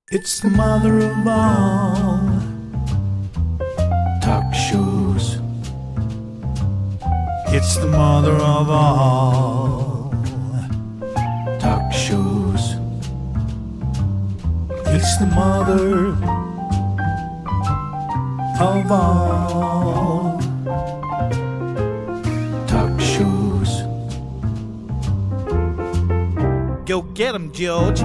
It's the mother of all talk shows. It's the mother of all talk shows. It's the mother of all talk shows. Go get 'em, George.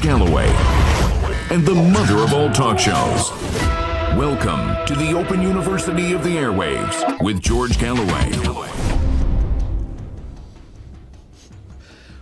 Galloway, and the mother of all talk shows. Welcome to the Open University of the Airwaves with George Galloway.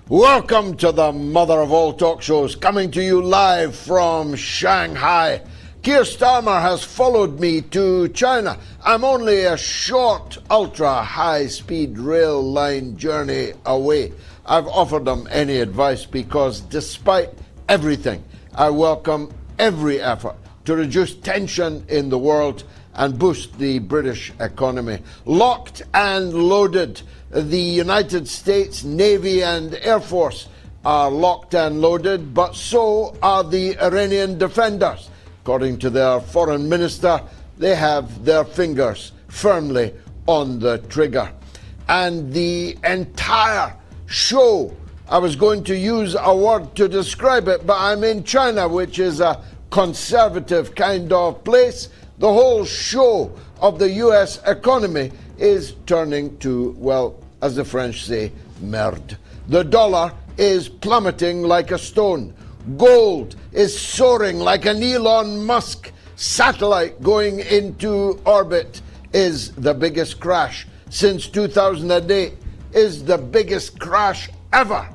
Welcome to the mother of all talk shows, coming to you live from Shanghai. Keir Starmer has followed me to China. I'm only a short, ultra-high-speed rail line journey away. I've offered him any advice because despite everything, I welcome every effort to reduce tension in the world and boost the British economy. Locked and loaded, the United States Navy and Air Force are locked and loaded, but so are the Iranian defenders. According to their foreign minister, they have their fingers firmly on the trigger. And the entire show, I was going to use a word to describe it, but I'm in China, which is a conservative kind of place. The whole show of the US economy is turning to, well, as the French say, merde. The dollar is plummeting like a stone. Gold is soaring like an Elon Musk satellite going into orbit. Is the biggest crash since 2008. Is the biggest crash ever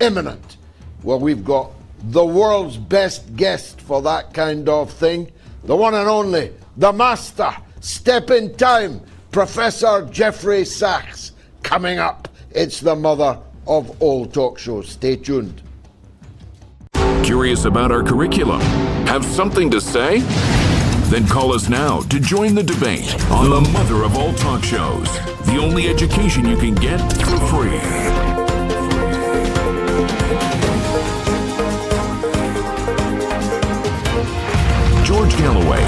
imminent? Well, we've got the world's best guest for that kind of thing, the one and only, the master, step in time, Professor Jeffrey Sachs, coming up. It's the mother of all talk shows. Stay tuned. Curious about our curriculum? Have something to say? Then call us now to join the debate on the mother of all talk shows, the only education you can get for free. George Galloway,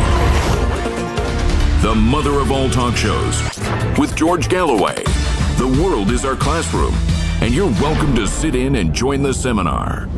the mother of all talk shows. With George Galloway, the world is our classroom, and you're welcome to sit in and join the seminar.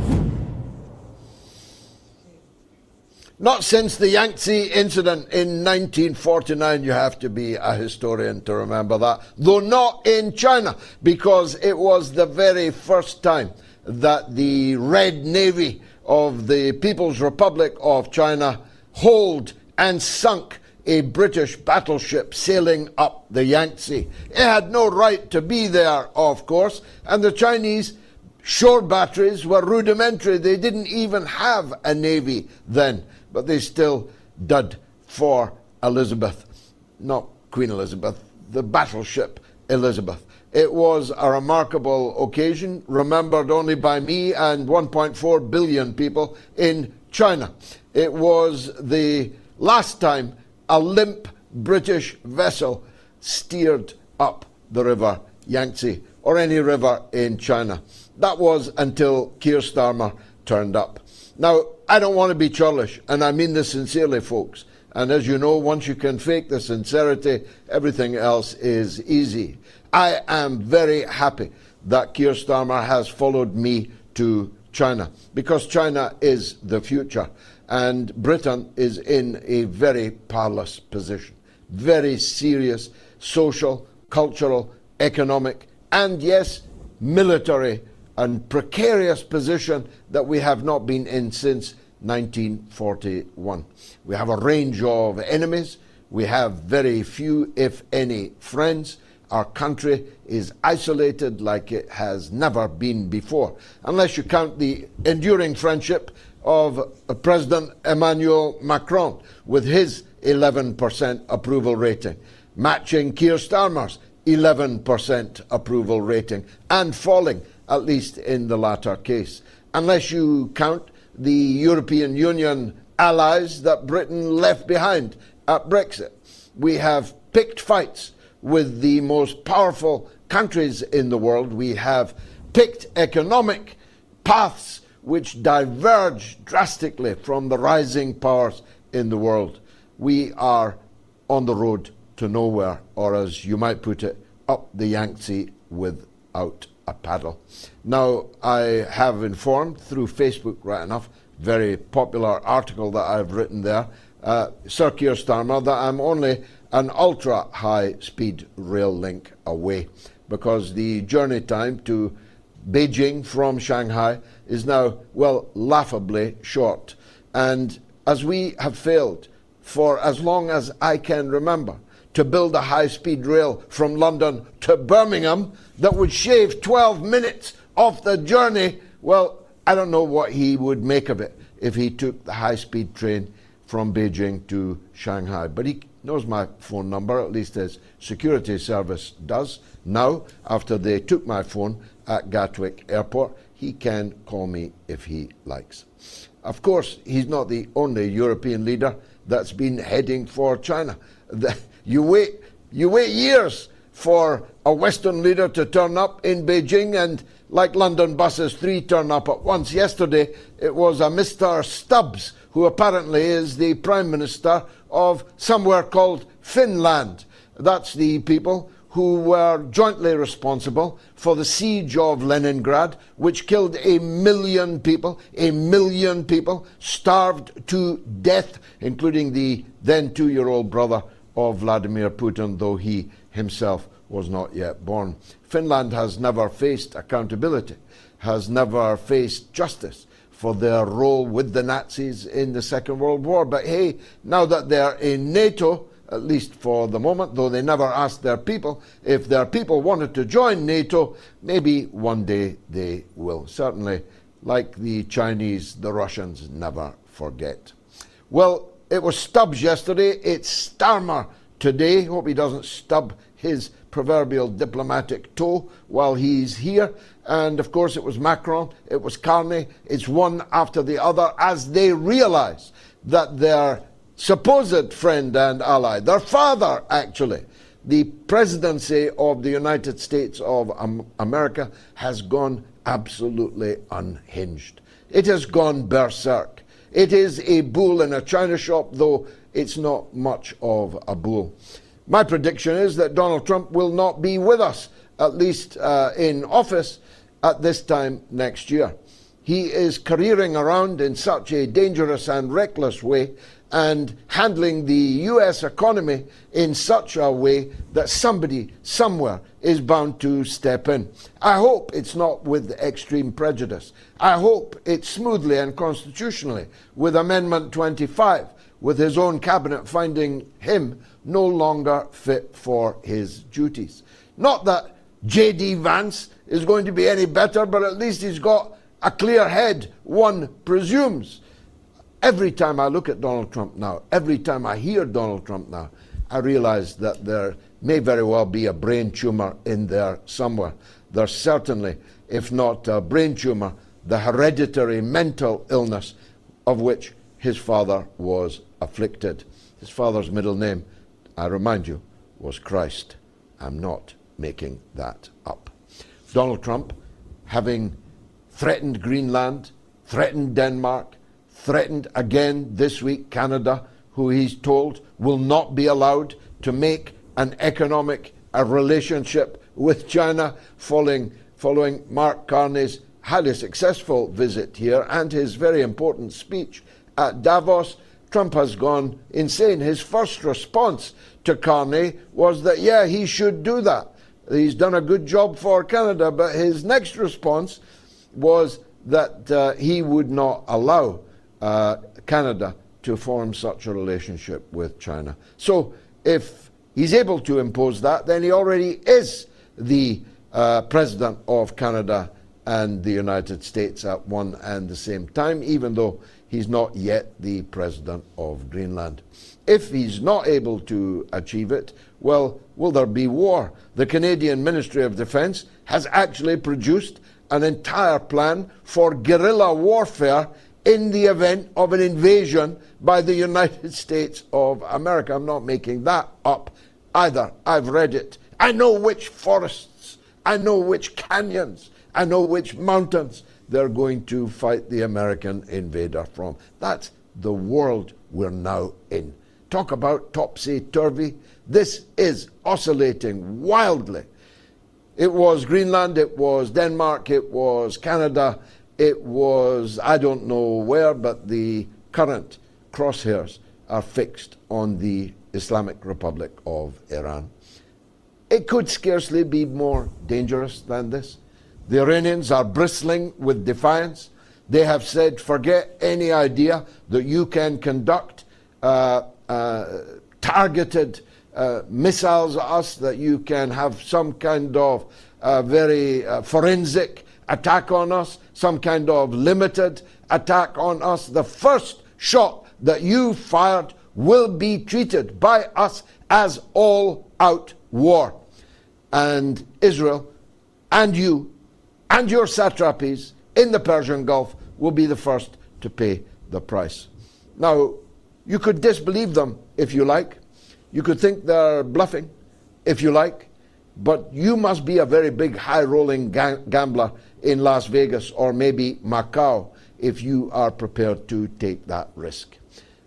Not since the Yangtze incident in 1949, you have to be a historian to remember that, though not in China, because it was the very first time that the Red Navy of the People's Republic of China holed and sunk a British battleship sailing up the Yangtze. It had no right to be there, of course, and the Chinese shore batteries were rudimentary. They didn't even have a navy then, but they still did for Elizabeth, not Queen Elizabeth, the battleship Elizabeth. It was a remarkable occasion, remembered only by me and 1.4 billion people in China. It was the last time a limp British vessel steered up the river Yangtze, or any river in China. That was until Keir Starmer turned up. Now, I don't want to be churlish, and I mean this sincerely, folks. And as you know, once you can fake the sincerity, everything else is easy. I am very happy that Keir Starmer has followed me to China, because China is the future, and Britain is in a very perilous position. Very serious social, cultural, economic, and yes, military and precarious position that we have not been in since 1941. We have a range of enemies. We have very few, if any, friends. Our country is isolated like it has never been before, unless you count the enduring friendship of President Emmanuel Macron with his 11% approval rating, matching Keir Starmer's 11% approval rating, and falling, at least in the latter case. Unless you count the European Union allies that Britain left behind at Brexit. We have picked fights with the most powerful countries in the world. We have picked economic paths which diverge drastically from the rising powers in the world. We are on the road to nowhere, or as you might put it, up the Yangtze without a paddle. Now, I have informed through Facebook, right enough, very popular article that I've written there, Sir Keir Starmer, that I'm only an ultra high speed rail link away, because the journey time to Beijing from Shanghai is now, well, laughably short. And as we have failed for as long as I can remember to build a high-speed rail from London to Birmingham that would shave 12 minutes off the journey, well, I don't know what he would make of it if he took the high-speed train from Beijing to Shanghai. But he knows my phone number, at least his security service does. Now, after they took my phone at Gatwick Airport, he can call me if he likes. Of course, he's not the only European leader that's been heading for China. You wait years for a Western leader to turn up in Beijing, and like London buses, 3 turn up at once. Yesterday, it was a Mr. Stubbs, who apparently is the Prime Minister of somewhere called Finland. That's the people who were jointly responsible for the siege of Leningrad, which killed 1 million people. 1 million people starved to death, including the then 2-year-old brother of Vladimir Putin, though he himself was not yet born. Finland has never faced accountability, has never faced justice for their role with the Nazis in the Second World War. But hey, now that they're in NATO, at least for the moment, though they never asked their people, if their people wanted to join NATO, maybe one day they will. Certainly, like the Chinese, the Russians never forget. Well, it was Stubbs yesterday, it's Starmer today. Hope he doesn't stub his proverbial diplomatic toe while he's here. And of course it was Macron, it was Carney, it's one after the other as they realize that their supposed friend and ally, their father actually, the presidency of the United States of America, has gone absolutely unhinged. It has gone berserk. It is a bull in a china shop, though it's not much of a bull. My prediction is that Donald Trump will not be with us, at least in office, at this time next year. he is careering around in such a dangerous and reckless way and handling the US economy in such a way that somebody somewhere is bound to step in. I hope it's not with extreme prejudice. I hope it's smoothly and constitutionally with Amendment 25, with his own cabinet finding him no longer fit for his duties. Not that J.D. Vance is going to be any better, but at least he's got a clear head, one presumes. Every time I look at Donald Trump now, every time I hear Donald Trump now, I realize that there may very well be a brain tumor in there somewhere. There's certainly, if not a brain tumor, the hereditary mental illness of which his father was afflicted. His father's middle name, I remind you, was Christ. I'm not making that up. Donald Trump, having threatened Greenland, threatened Denmark, threatened again this week Canada, who he's told will not be allowed to make an economic relationship with China following Mark Carney's highly successful visit here and his very important speech at Davos. Trump has gone insane. His first response to Carney was that, yeah, he should do that. He's done a good job for Canada, but his next response was that he would not allow Canada to form such a relationship with China. So if he's able to impose that, then he already is the president of Canada and the United States at one and the same time, even though he's not yet the president of Greenland. If he's not able to achieve it, well, will there be war? The Canadian Ministry of Defence has actually produced an entire plan for guerrilla warfare in the event of an invasion by the United States of America. I'm not making that up either. I've read it. I know which forests, I know which canyons, I know which mountains they're going to fight the American invader from. That's the world we're now in. Talk about topsy-turvy. This is oscillating wildly. It was Greenland, it was Denmark, it was Canada, it was, I don't know where, but the current crosshairs are fixed on the Islamic Republic of Iran. It could scarcely be more dangerous than this. The Iranians are bristling with defiance. They have said, forget any idea that you can conduct targeted missiles at us, that you can have some kind of very forensic attack on us, some kind of limited attack on us. The first shot that you fired will be treated by us as all-out war. And Israel and you and your satrapies in the Persian Gulf will be the first to pay the price. Now, you could disbelieve them if you like. You could think they're bluffing if you like. But you must be a very big high-rolling gambler in Las Vegas or maybe Macau if you are prepared to take that risk.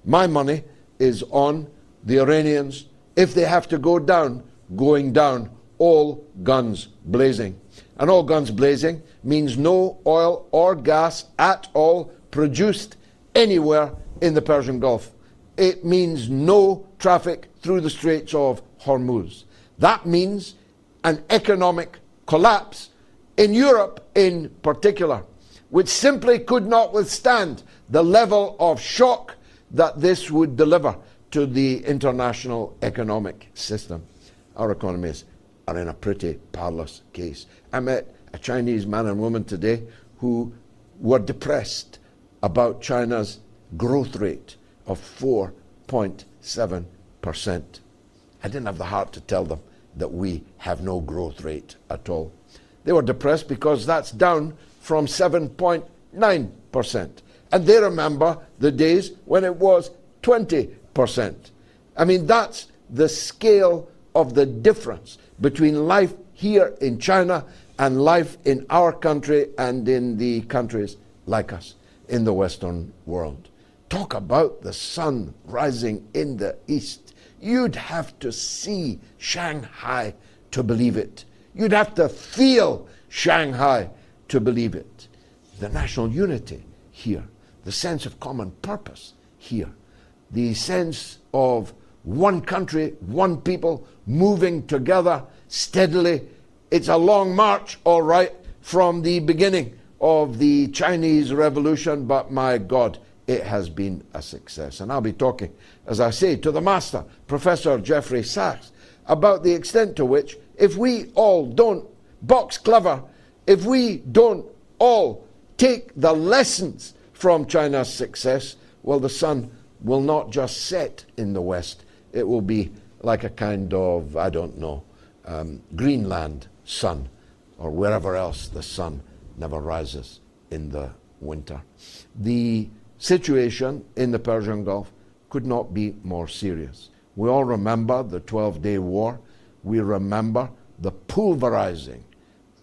My money is on the Iranians, if they have to go down, going down, all guns blazing. And all guns blazing means no oil or gas at all produced anywhere in the Persian Gulf. It means no traffic through the Straits of Hormuz. That means an economic collapse in Europe in particular, which simply could not withstand the level of shock that this would deliver to the international economic system. Our economies are in a pretty parlous case. I met a Chinese man and woman today who were depressed about China's growth rate of 4.7%. I didn't have the heart to tell them that we have no growth rate at all. They were depressed because that's down from 7.9%. And they remember the days when it was 20%. I mean, that's the scale of the difference between life here in China and life in our country and in the countries like us in the Western world. Talk about the sun rising in the east. You'd have to see Shanghai to believe it. You'd have to feel Shanghai to believe it. the national unity here, the sense of common purpose here, the sense of one country, one people moving together steadily. It's a long march, all right, from the beginning of the Chinese Revolution, but my God, it has been a success. And I'll be talking, as I say, to the master, Professor Jeffrey Sachs, about the extent to which, if we all don't box clever, if we don't all take the lessons from China's success, well, the sun will not just set in the West. It will be like a kind of, I don't know, Greenland sun, or wherever else the sun never rises in the winter. The situation in the Persian Gulf could not be more serious. We all remember the 12-day war. We remember the pulverizing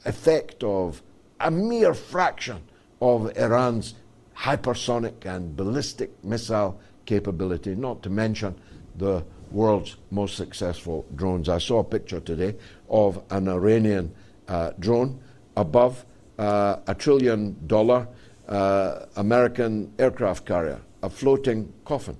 effect of a mere fraction of Iran's hypersonic and ballistic missile capability, not to mention the world's most successful drones. I saw a picture today of an Iranian drone above a $1 trillion American aircraft carrier, a floating coffin.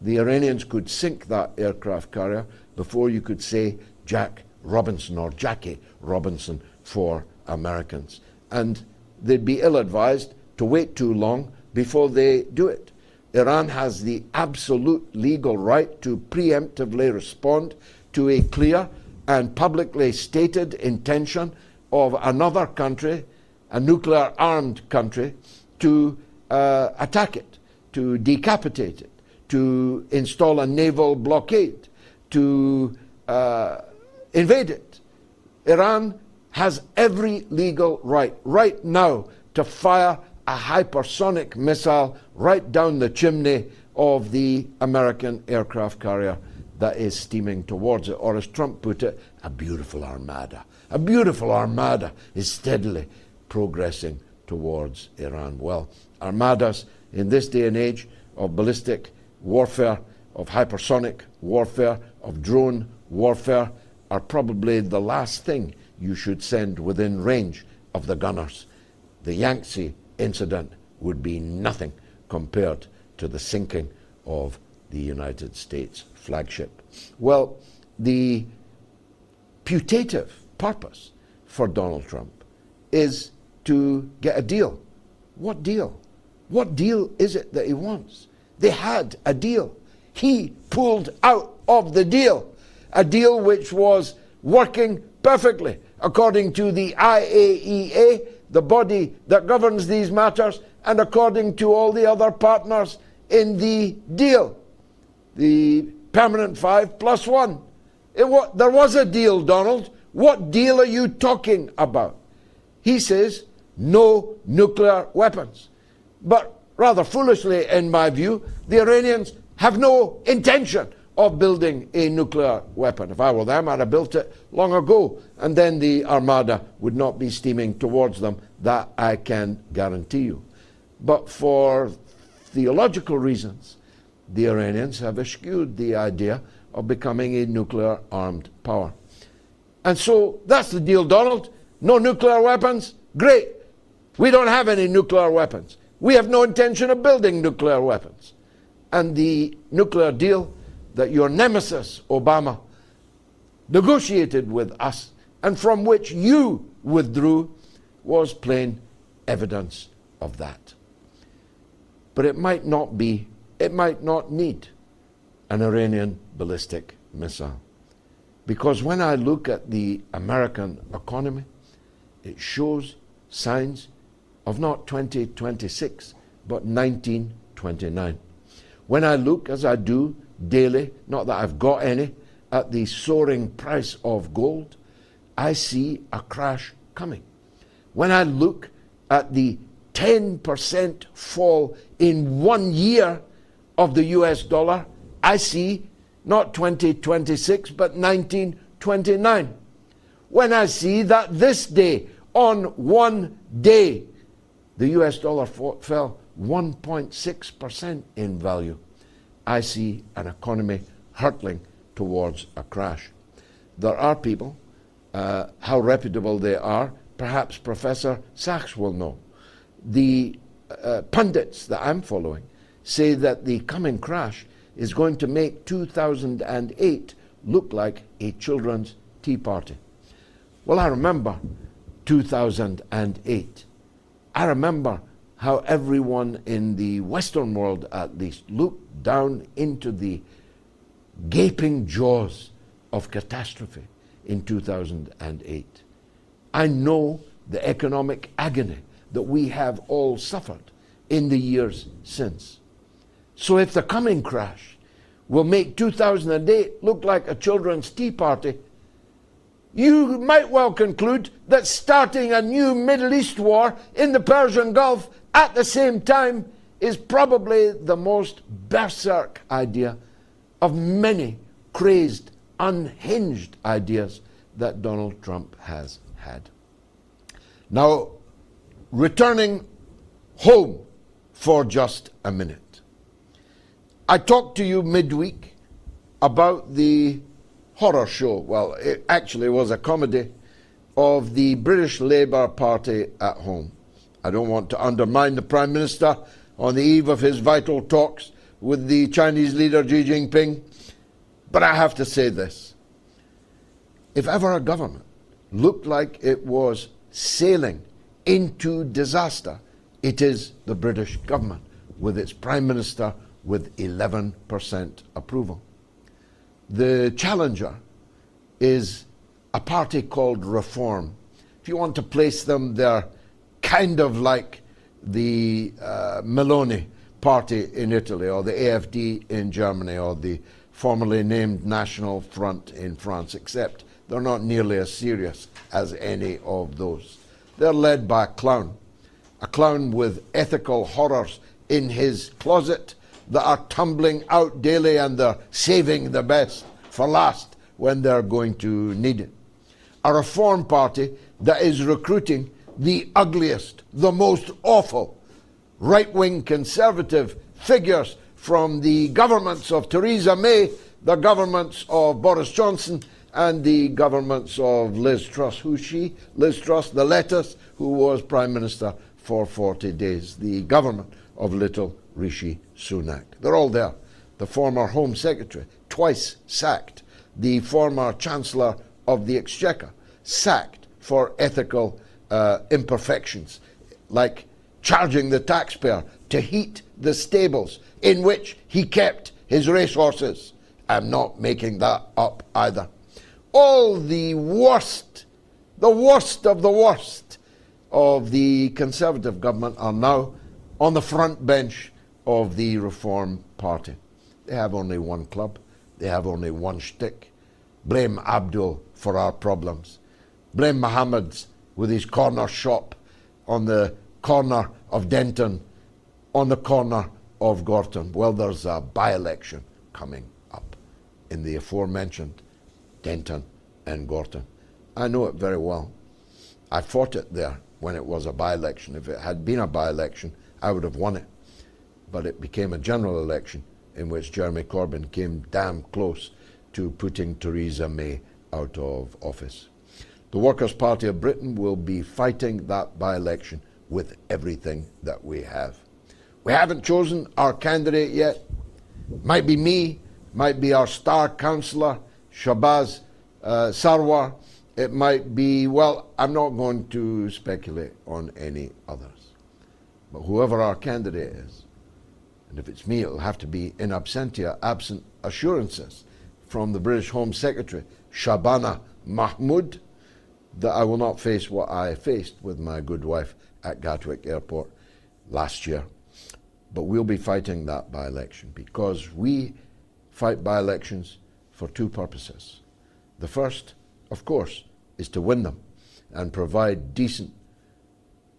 The Iranians could sink that aircraft carrier before you could say Jack Robinson or Jackie Robinson for Americans. And they'd be ill-advised to wait too long before they do it. Iran has the absolute legal right to preemptively respond to a clear and publicly stated intention of another country, a nuclear-armed country, to attack it, to decapitate it, to install a naval blockade, to invade it. Iran has every legal right now to fire a hypersonic missile right down the chimney of the American aircraft carrier that is steaming towards it, or as Trump put it, a beautiful armada. A beautiful armada is steadily progressing towards Iran. Well, armadas in this day and age of ballistic warfare, of hypersonic warfare, of drone warfare, are probably the last thing you should send within range of the gunners. The Yangtze incident would be nothing compared to the sinking of the United States flagship. Well, the putative purpose for Donald Trump is to get a deal. What deal? What deal is it that he wants? They had a deal. He pulled out of the deal, a deal which was working perfectly according to the IAEA, the body that governs these matters, and according to all the other partners in the deal, the permanent 5+1. There was a deal, Donald. What deal are you talking about? He says no nuclear weapons. But rather foolishly, in my view, the Iranians have no intention of building a nuclear weapon. If I were them, I'd have built it long ago, and then the armada would not be steaming towards them. That I can guarantee you. But for theological reasons, the Iranians have eschewed the idea of becoming a nuclear-armed power. And so that's the deal, Donald. No nuclear weapons? Great. We don't have any nuclear weapons. We have no intention of building nuclear weapons. And the nuclear deal that your nemesis, Obama, negotiated with us and from which you withdrew was plain evidence of that. But it might not need an Iranian ballistic missile. Because when I look at the American economy, it shows signs of not 2026, but 1929. When I look, as I do daily, not that I've got any, at the soaring price of gold, I see a crash coming. When I look at the 10% fall in 1 year of the US dollar, I see not 2026, but 1929. When I see that this day, on 1 day, the US dollar fell 1.6% in value, I see an economy hurtling towards a crash. There are people, how reputable they are, perhaps Professor Sachs will know. the pundits that I'm following say that the coming crash is going to make 2008 look like a children's tea party. Well, I remember 2008. I remember how everyone in the Western world, at least, looked down into the gaping jaws of catastrophe in 2008. I know the economic agony that we have all suffered in the years since. So if the coming crash will make 2008 look like a children's tea party, you might well conclude that starting a new Middle East war in the Persian Gulf at the same time is probably the most berserk idea of many crazed, unhinged ideas that Donald Trump has had. Now, returning home for just a minute. I talked to you midweek about the horror show, well, it actually was a comedy, of the British Labour Party at home. I don't want to undermine the Prime Minister on the eve of his vital talks with the Chinese leader Xi Jinping, but I have to say this. If ever a government looked like it was sailing into disaster, it is the British government, with its Prime Minister with 11% approval. The challenger is a party called Reform. If you want to place them, they're kind of like the Meloni party in Italy, or the AfD in Germany, or the formerly named National Front in France, except they're not nearly as serious as any of those. They're led by a clown with ethical horrors in his closet that are tumbling out daily, and they're saving the best for last when they're going to need it. A Reform party that is recruiting the ugliest, the most awful right-wing conservative figures from the governments of Theresa May, the governments of Boris Johnson, and the governments of Liz Truss. Who's she? Liz Truss, the lettuce, who was Prime Minister for 40 days. The government of little Rishi Sunak. They're all there. The former Home Secretary, twice sacked. The former Chancellor of the Exchequer, sacked for ethical imperfections, like charging the taxpayer to heat the stables in which he kept his racehorses. I'm not making that up either. All the worst of the worst of the Conservative government are now on the front bench of the Reform Party. They have only one club. They have only one shtick. Blame Abdul for our problems. Blame Mohammed's with his corner shop on the corner of Denton, on the corner of Gorton. Well, there's a by-election coming up in the aforementioned Denton and Gorton. I know it very well. I fought it there when it was a by-election. If it had been a by-election, I would have won it. But it became a general election in which Jeremy Corbyn came damn close to putting Theresa May out of office. The Workers' Party of Britain will be fighting that by-election with everything that we have. We haven't chosen our candidate yet. Might be me, might be our star councillor, Shahbaz Sarwar. It might be, well, I'm not going to speculate on any others. But whoever our candidate is, and if it's me, it'll have to be in absentia, absent assurances from the British Home Secretary, Shabana Mahmood, that I will not face what I faced with my good wife at Gatwick Airport last year. But we'll be fighting that by-election, because we fight by-elections for two purposes. The first, of course, is to win them and provide decent,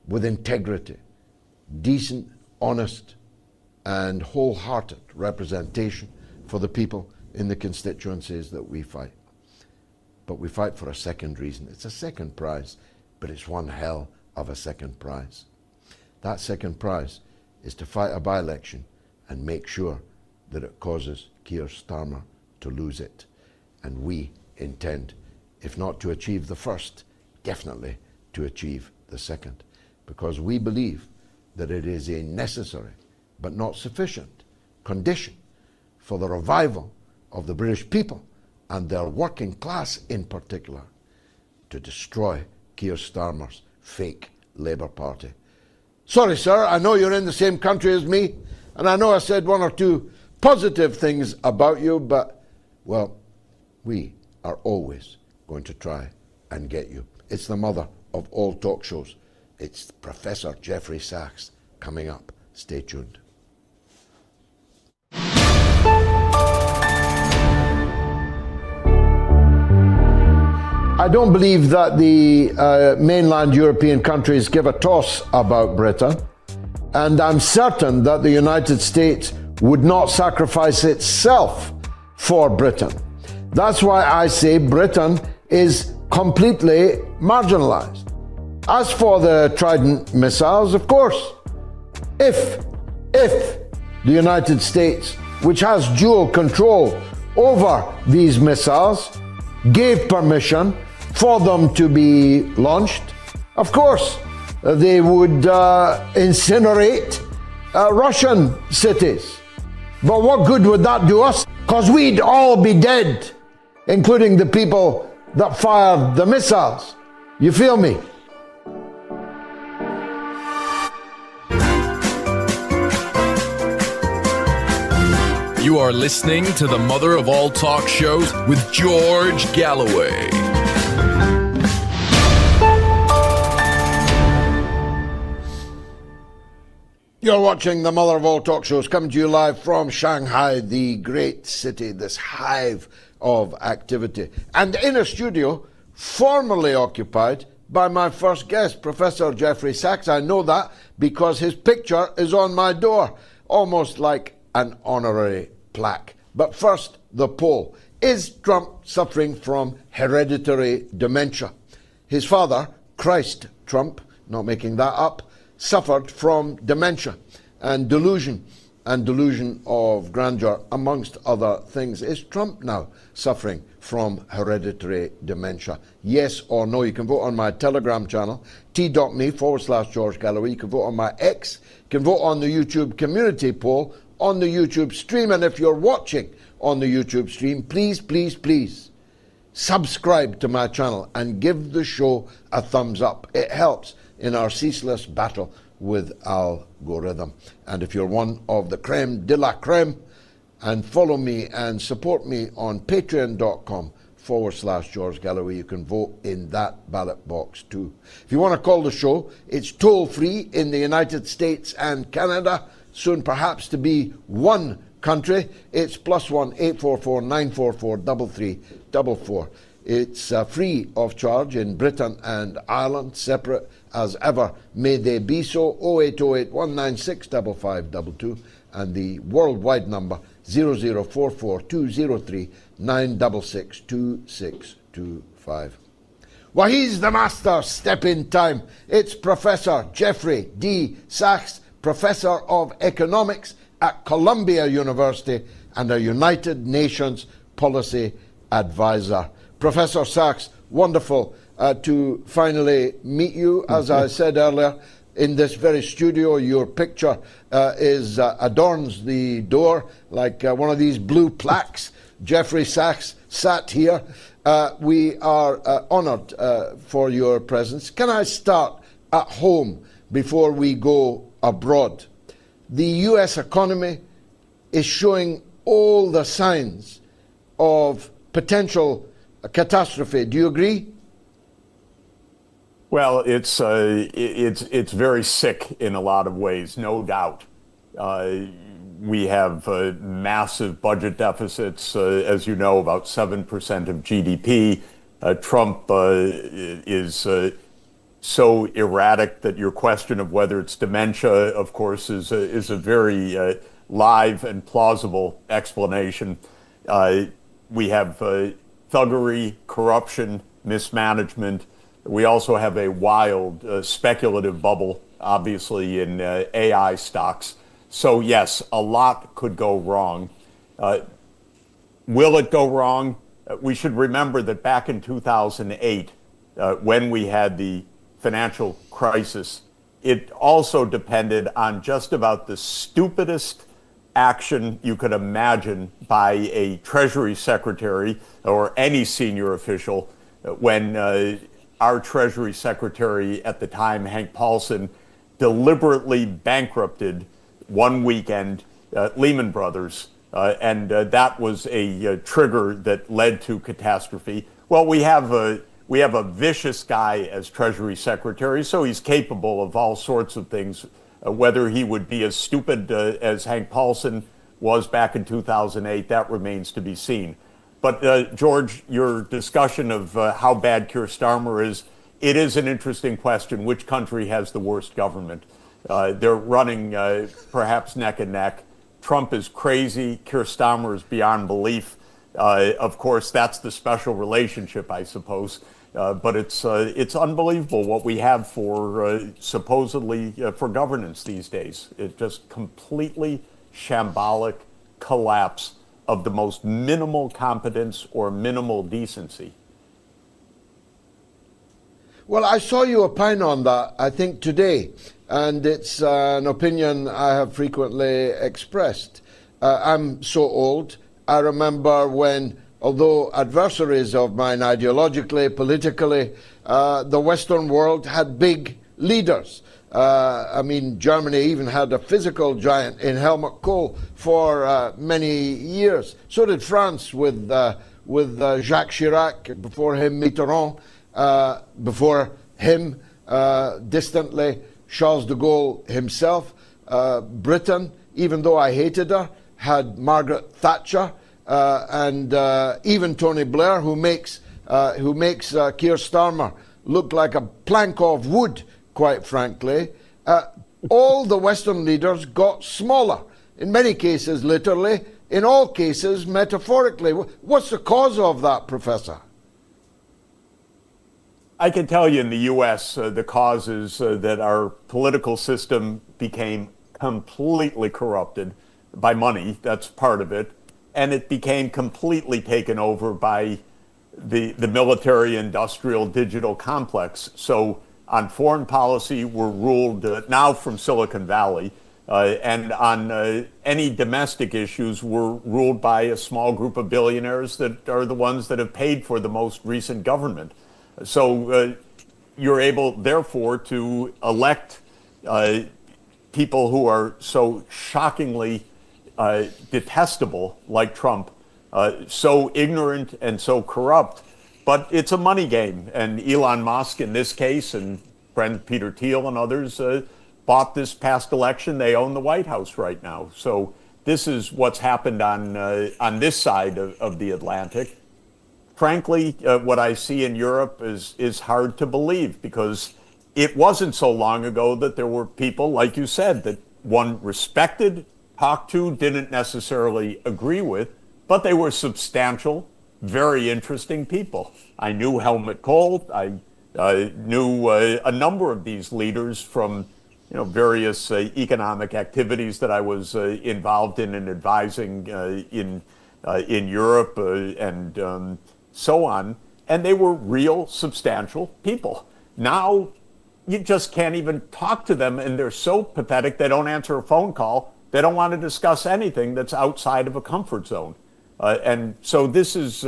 with integrity, decent, honest, and wholehearted representation for the people in the constituencies that we fight. But we fight for a second reason. It's a second prize, but it's one hell of a second prize. That second prize is to fight a by-election and make sure that it causes Keir Starmer to lose it. And we intend, if not to achieve the first, definitely to achieve the second. Because we believe that it is a necessary but not sufficient condition for the revival of the British people and their working class in particular to destroy Keir Starmer's fake Labour Party. Sorry, sir, I know you're in the same country as me, and I know I said one or two positive things about you, but, well, we are always going to try and get you. It's the mother of all talk shows. It's Professor Jeffrey Sachs coming up. Stay tuned. I don't believe that the mainland European countries give a toss about Britain, and I'm certain that the United States would not sacrifice itself for Britain. That's why I say Britain is completely marginalized. As for the Trident missiles, of course, if the United States, which has dual control over these missiles, gave permission for them to be launched, of course, they would incinerate Russian cities. But what good would that do us? Because we'd all be dead, including the people that fired the missiles. You feel me? You are listening to the mother of all talk shows with George Galloway. You're watching the mother of all talk shows, coming to you live from Shanghai, the great city, this hive of activity. And in a studio formerly occupied by my first guest, Professor Jeffrey Sachs. I know that because his picture is on my door, almost like an honorary plaque. But first, the poll. Is Trump suffering from hereditary dementia? His father, Christ Trump, not making that up, suffered from dementia and delusion of grandeur, amongst other things. Is Trump now suffering from hereditary dementia? Yes or no? You can vote on my Telegram channel, t.me/George Galloway. You can vote on my X. You can vote on the YouTube community poll on the YouTube stream. And if you're watching on the YouTube stream, please subscribe to my channel and give the show a thumbs up. It helps in our ceaseless battle with algorithm. And if you're one of the creme de la creme, and follow me and support me on patreon.com/George Galloway, you can vote in that ballot box too. If you want to call the show, it's toll free in the United States and Canada, soon perhaps to be one country. It's +1 844 944 3344. It's free of charge in Britain and Ireland, separate as ever may they be so. 0808 196 5522, and the worldwide number 0044 203 966 2625. Well, he's the master step in time. It's Professor Jeffrey D. Sachs, Professor of Economics at Columbia University and a United Nations Policy Advisor. Professor Sachs, wonderful to finally meet you. As I said earlier, in this very studio, your picture adorns the door like one of these blue plaques. Jeffrey Sachs sat here. We are honored for your presence. Can I start at home before we go abroad? The US economy is showing all the signs of potential catastrophe. Do you agree? Well, it's very sick in a lot of ways, no doubt. We have massive budget deficits, as you know, about 7% of GDP. Trump is so erratic that your question of whether it's dementia, of course, is a very live and plausible explanation. We have thuggery, corruption, mismanagement. We also have a wild speculative bubble, obviously, in AI stocks. So yes, a lot could go wrong. Will it go wrong? We should remember that back in 2008, when we had the financial crisis, it also depended on just about the stupidest action you could imagine by a Treasury Secretary or any senior official when our Treasury Secretary at the time, Hankpaulson, deliberately bankrupted one weekend Lehman Brothers. And that was a trigger that led to catastrophe. Well, we have a vicious guy as Treasury Secretary, so he's capable of all sorts of things. Whether he would be as stupid as Hankpaulson was back in 2008, that remains to be seen. But George, your discussion of how bad Keir Starmer is, it is an interesting question. Which country has the worst government? They're running perhaps neck and neck. Trump is crazy. Keir Starmer is beyond belief. Of course, that's the special relationship, I suppose. But it's unbelievable what we have for supposedly for governance these days. It's just completely shambolic collapse of the most minimal competence or minimal decency. Well, I saw you opine on that, I think, today, and it's an opinion I have frequently expressed. I'm so old. I remember when, although adversaries of mine ideologically, politically, the Western world had big leaders. I mean, Germany even had a physical giant in Helmut Kohl for many years. So did France with Jacques Chirac, before him Mitterrand, before him distantly Charles de Gaulle himself. Britain, even though I hated her, had Margaret Thatcher, and even Tony Blair, who makes Keir Starmer look like a plank of wood, quite frankly. All the Western leaders got smaller, in many cases literally, in all cases metaphorically. What's the cause of that, Professor? I can tell you in the U.S., the cause is that our political system became completely corrupted by money. That's part of it. And it became completely taken over by the military-industrial digital complex. So on foreign policy, we're ruled now from Silicon Valley, and on any domestic issues, we're ruled by a small group of billionaires that are the ones that have paid for the most recent government. So you're able, therefore, to elect people who are so shockingly detestable, like Trump, so ignorant and so corrupt. But it's a money game. And Elon Musk, in this case, and friend Peter Thiel and others bought this past election. They own the White House right now. So this is what's happened on this side of the Atlantic. Frankly, what I see in Europe is hard to believe, because it wasn't so long ago that there were people, like you said, that one respected, talked to, didn't necessarily agree with, but they were substantial, very interesting people. I knew Helmut Kohl. I knew a number of these leaders from various economic activities that I was involved in and advising in Europe and so on, and they were real, substantial people. Now, you just can't even talk to them, and they're so pathetic they don't answer a phone call. They don't want to discuss anything that's outside of a comfort zone. And so this is,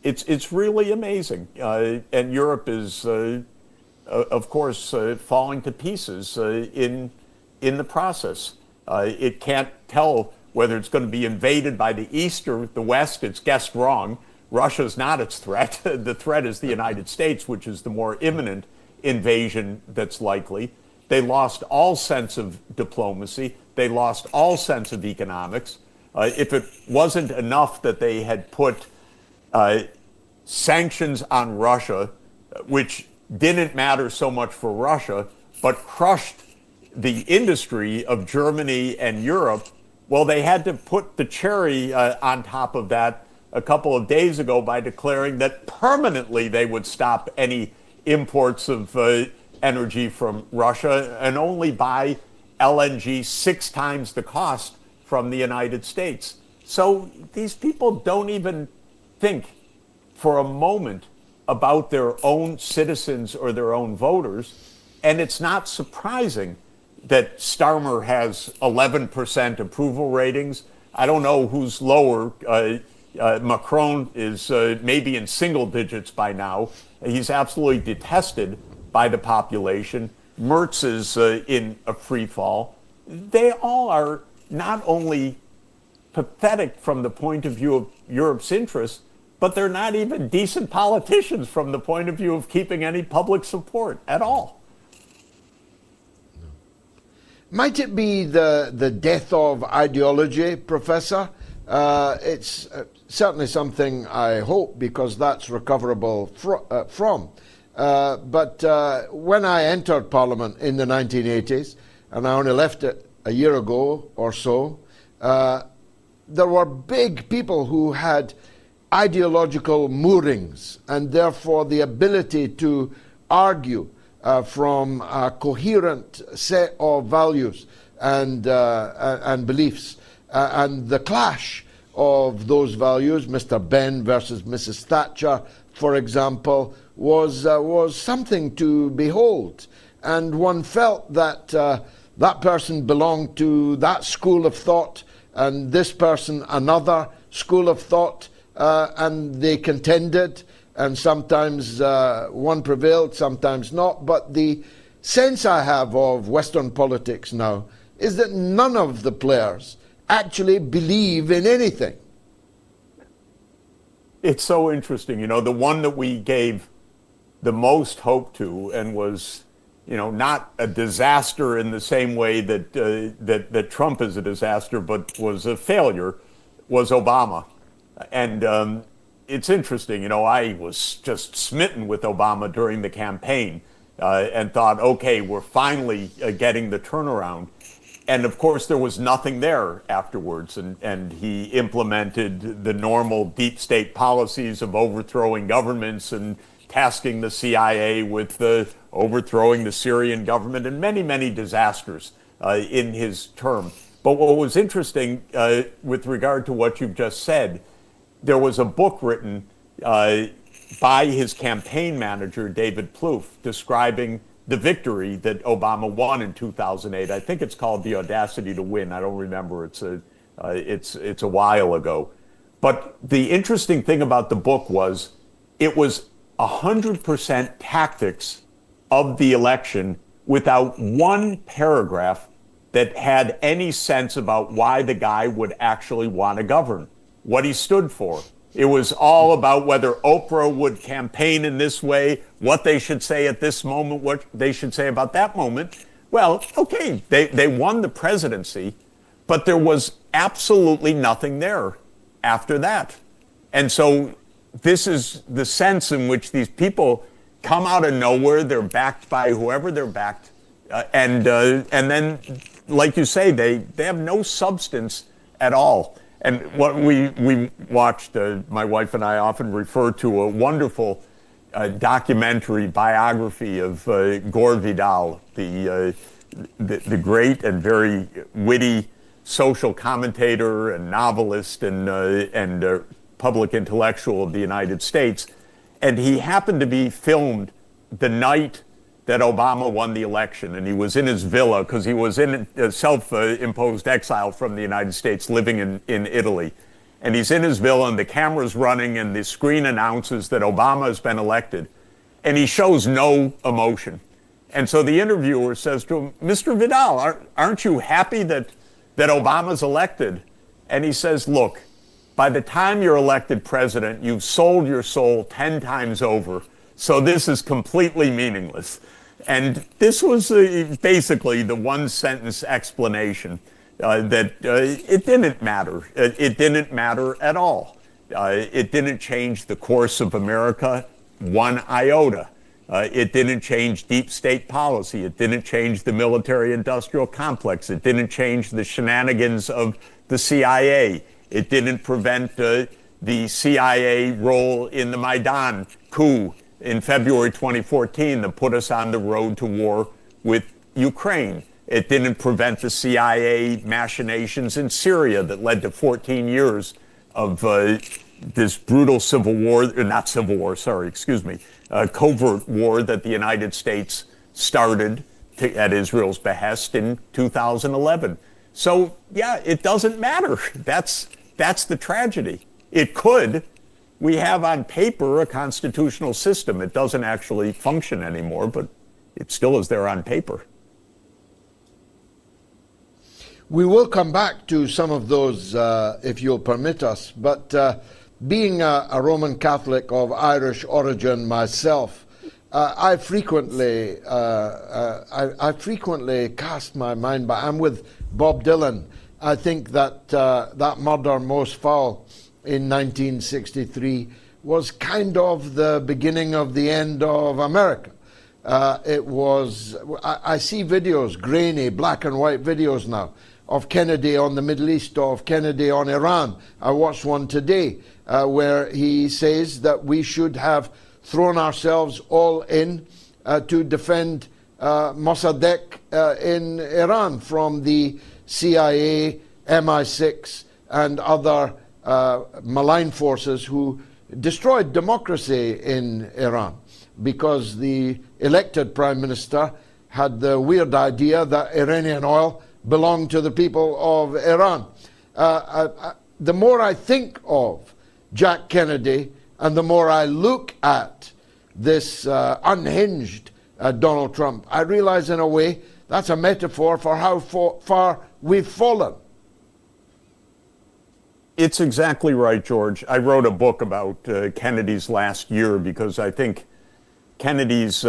it's really amazing. And Europe is, of course, falling to pieces in the process. It can't tell whether it's going to be invaded by the East or the West. It's guessed wrong. Russia's not its threat. The threat is the United States, which is the more imminent invasion that's likely. They lost all sense of diplomacy. They lost all sense of economics. If it wasn't enough that they had put sanctions on Russia, which didn't matter so much for Russia, but crushed the industry of Germany and Europe, well, they had to put the cherry on top of that a couple of days ago by declaring that permanently they would stop any imports of energy from Russia and only buy LNG 6 times the cost from the United States. So these people don't even think for a moment about their own citizens or their own voters. And it's not surprising that Starmer has 11% approval ratings. I don't know who's lower. Macron is maybe in single digits by now. He's absolutely detested by the population. Merz is in a free fall. They all are not only pathetic from the point of view of Europe's interests, but they're not even decent politicians from the point of view of keeping any public support at all. Might it be the death of ideology, Professor? It's certainly something I hope, because that's recoverable from. But when I entered Parliament in the 1980s, and I only left it a year ago or so, there were big people who had ideological moorings, and therefore the ability to argue from a coherent set of values and beliefs, and the clash of those values, Mr. Benn versus Mrs. Thatcher, for example, was something to behold. And one felt that that person belonged to that school of thought, and this person another school of thought, and they contended, and sometimes one prevailed, sometimes not. But the sense I have of Western politics now is that none of the players actually believe in anything. It's so interesting. You know, the one that we gave the most hope to and was, you know, not a disaster in the same way that that Trump is a disaster, but was a failure, was Obama. And it's interesting, you know, I was just smitten with Obama during the campaign and thought, okay, we're finally getting the turnaround. And of course, there was nothing there afterwards. And he implemented the normal deep state policies of overthrowing governments and tasking the CIA with overthrowing the Syrian government, and many, many disasters in his term. But what was interesting with regard to what you've just said, there was a book written by his campaign manager, David Plouffe, describing the victory that Obama won in 2008. I think it's called The Audacity to Win. I don't remember. It's a while ago. But the interesting thing about the book was it was 100% tactics of the election without one paragraph that had any sense about why the guy would actually want to govern, what he stood for. It was all about whether Oprah would campaign in this way, what they should say at this moment, what they should say about that moment. Well, okay, they won the presidency, but there was absolutely nothing there after that. And so this is the sense in which these people come out of nowhere. They're backed by whoever they're backed. And then, like you say, they have no substance at all. And what we watched, my wife and I often refer to a wonderful documentary biography of Gore Vidal, the great and very witty social commentator and novelist and public intellectual of the United States. And he happened to be filmed the night that Obama won the election, and he was in his villa because he was in self-imposed exile from the United States, living in Italy. And he's in his villa, and the camera's running, and the screen announces that Obama has been elected, and he shows no emotion. And so the interviewer says to him, "Mr. Vidal, aren't you happy that Obama's elected?" And he says, "Look, by the time you're elected president, you've sold your soul 10 times over, so this is completely meaningless." And this was basically the one-sentence explanation that it didn't matter. It didn't matter at all. It didn't change the course of America one iota. It didn't change deep state policy. It didn't change the military-industrial complex. It didn't change the shenanigans of the CIA. It didn't prevent the CIA role in the Maidan coup in February 2014 that put us on the road to war with Ukraine. It didn't prevent the CIA machinations in Syria that led to 14 years of this brutal civil war, not civil war, sorry, excuse me, covert war that the United States started at Israel's behest in 2011. So, yeah, it doesn't matter. That's the tragedy. We have on paper a constitutional system. It doesn't actually function anymore, but it still is there on paper. We will come back to some of those, if you'll permit us, but being a Roman Catholic of Irish origin myself, I frequently cast my mind back. I'm with Bob Dylan. I think that that murder most foul in 1963 was kind of the beginning of the end of America. It was. I see videos, grainy, black and white videos now, of Kennedy on the Middle East, of Kennedy on Iran. I watched one today where he says that we should have thrown ourselves all in to defend Mossadegh in Iran from the CIA, MI6, and other malign forces who destroyed democracy in Iran, because the elected prime minister had the weird idea that Iranian oil belonged to the people of Iran. The more I think of Jack Kennedy and the more I look at this unhinged Donald Trump, I realize in a way that's a metaphor for how far we've fallen. It's exactly right, George. I wrote a book about Kennedy's last year because I think Kennedy's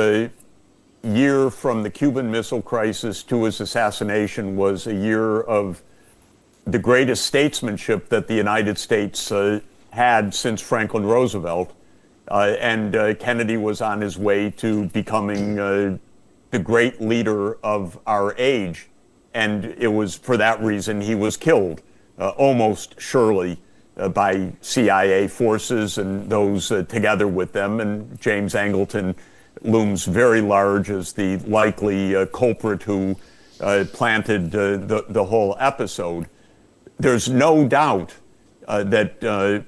year from the Cuban Missile Crisis to his assassination was a year of the greatest statesmanship that the United States had since Franklin Roosevelt. And Kennedy was on his way to becoming the great leader of our age. And it was for that reason he was killed, almost surely by CIA forces and those together with them. And James Angleton looms very large as the likely culprit who planted the whole episode. There's no doubt that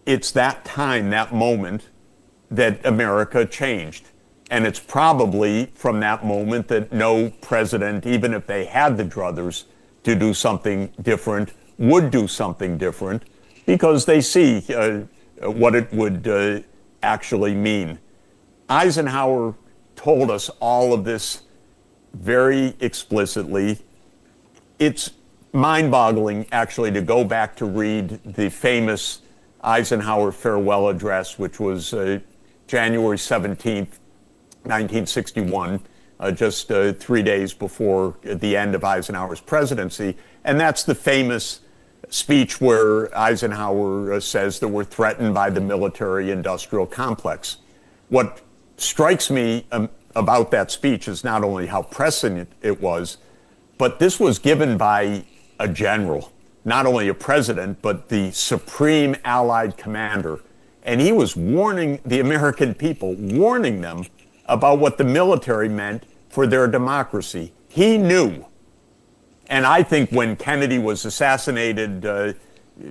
it's that time, that moment, that America changed. And it's probably from that moment that no president, even if they had the druthers to do something different, would do something different, because they see what it would actually mean. Eisenhower told us all of this very explicitly. It's mind-boggling, actually, to go back to read the famous Eisenhower farewell address, which was January 17th, 1961, just 3 days before the end of Eisenhower's presidency. And that's the famous speech where Eisenhower says that we're threatened by the military-industrial complex. What strikes me about that speech is not only how prescient it was, but this was given by a general, not only a president, but the supreme Allied commander. And he was warning the American people, warning them about what the military meant for their democracy. He knew. And I think when Kennedy was assassinated,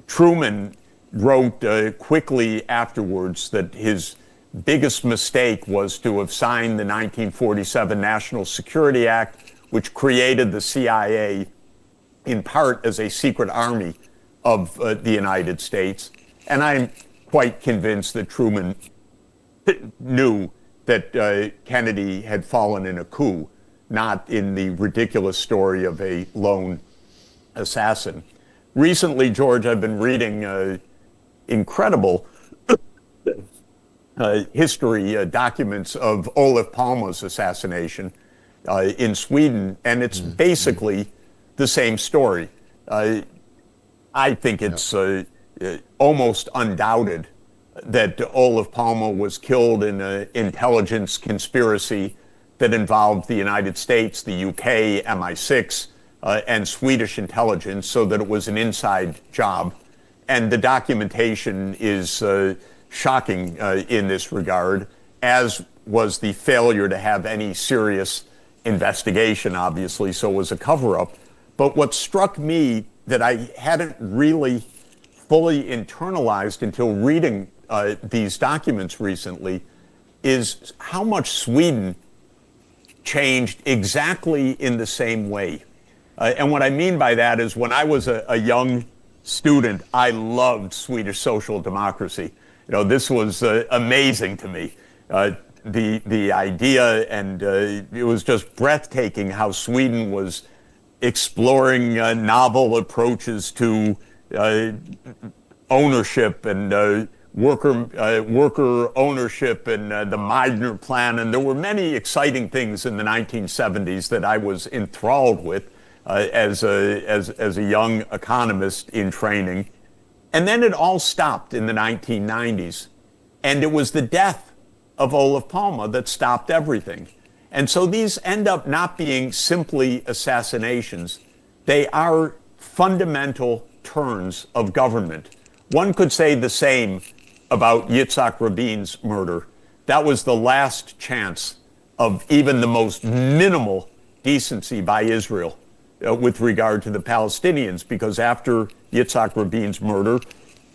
Truman wrote quickly afterwards that his biggest mistake was to have signed the 1947 National Security Act, which created the CIA in part as a secret army of the United States. And I'm quite convinced that Truman knew that Kennedy had fallen in a coup, not in the ridiculous story of a lone assassin. Recently, George, I've been reading incredible history documents of Olof Palme's assassination in Sweden, and it's basically the same story. I think it's almost undoubted that Olof Palme was killed in an intelligence conspiracy that involved the United States, the UK, MI6, and Swedish intelligence, so that it was an inside job. And the documentation is shocking in this regard, as was the failure to have any serious investigation, obviously, so it was a cover-up. But what struck me that I hadn't really fully internalized until reading these documents recently is how much Sweden changed exactly in the same way. And what I mean by that is when I was a young student, I loved Swedish social democracy. This was amazing to me. The idea, and it was just breathtaking how Sweden was exploring novel approaches to ownership and worker ownership and the Meidner Plan. And there were many exciting things in the 1970s that I was enthralled with as a young economist in training. And then it all stopped in the 1990s. And it was the death of Olof Palme that stopped everything. And so these end up not being simply assassinations. They are fundamental turns of government. One could say the same about Yitzhak Rabin's murder. That was the last chance of even the most minimal decency by Israel with regard to the Palestinians, because after Yitzhak Rabin's murder,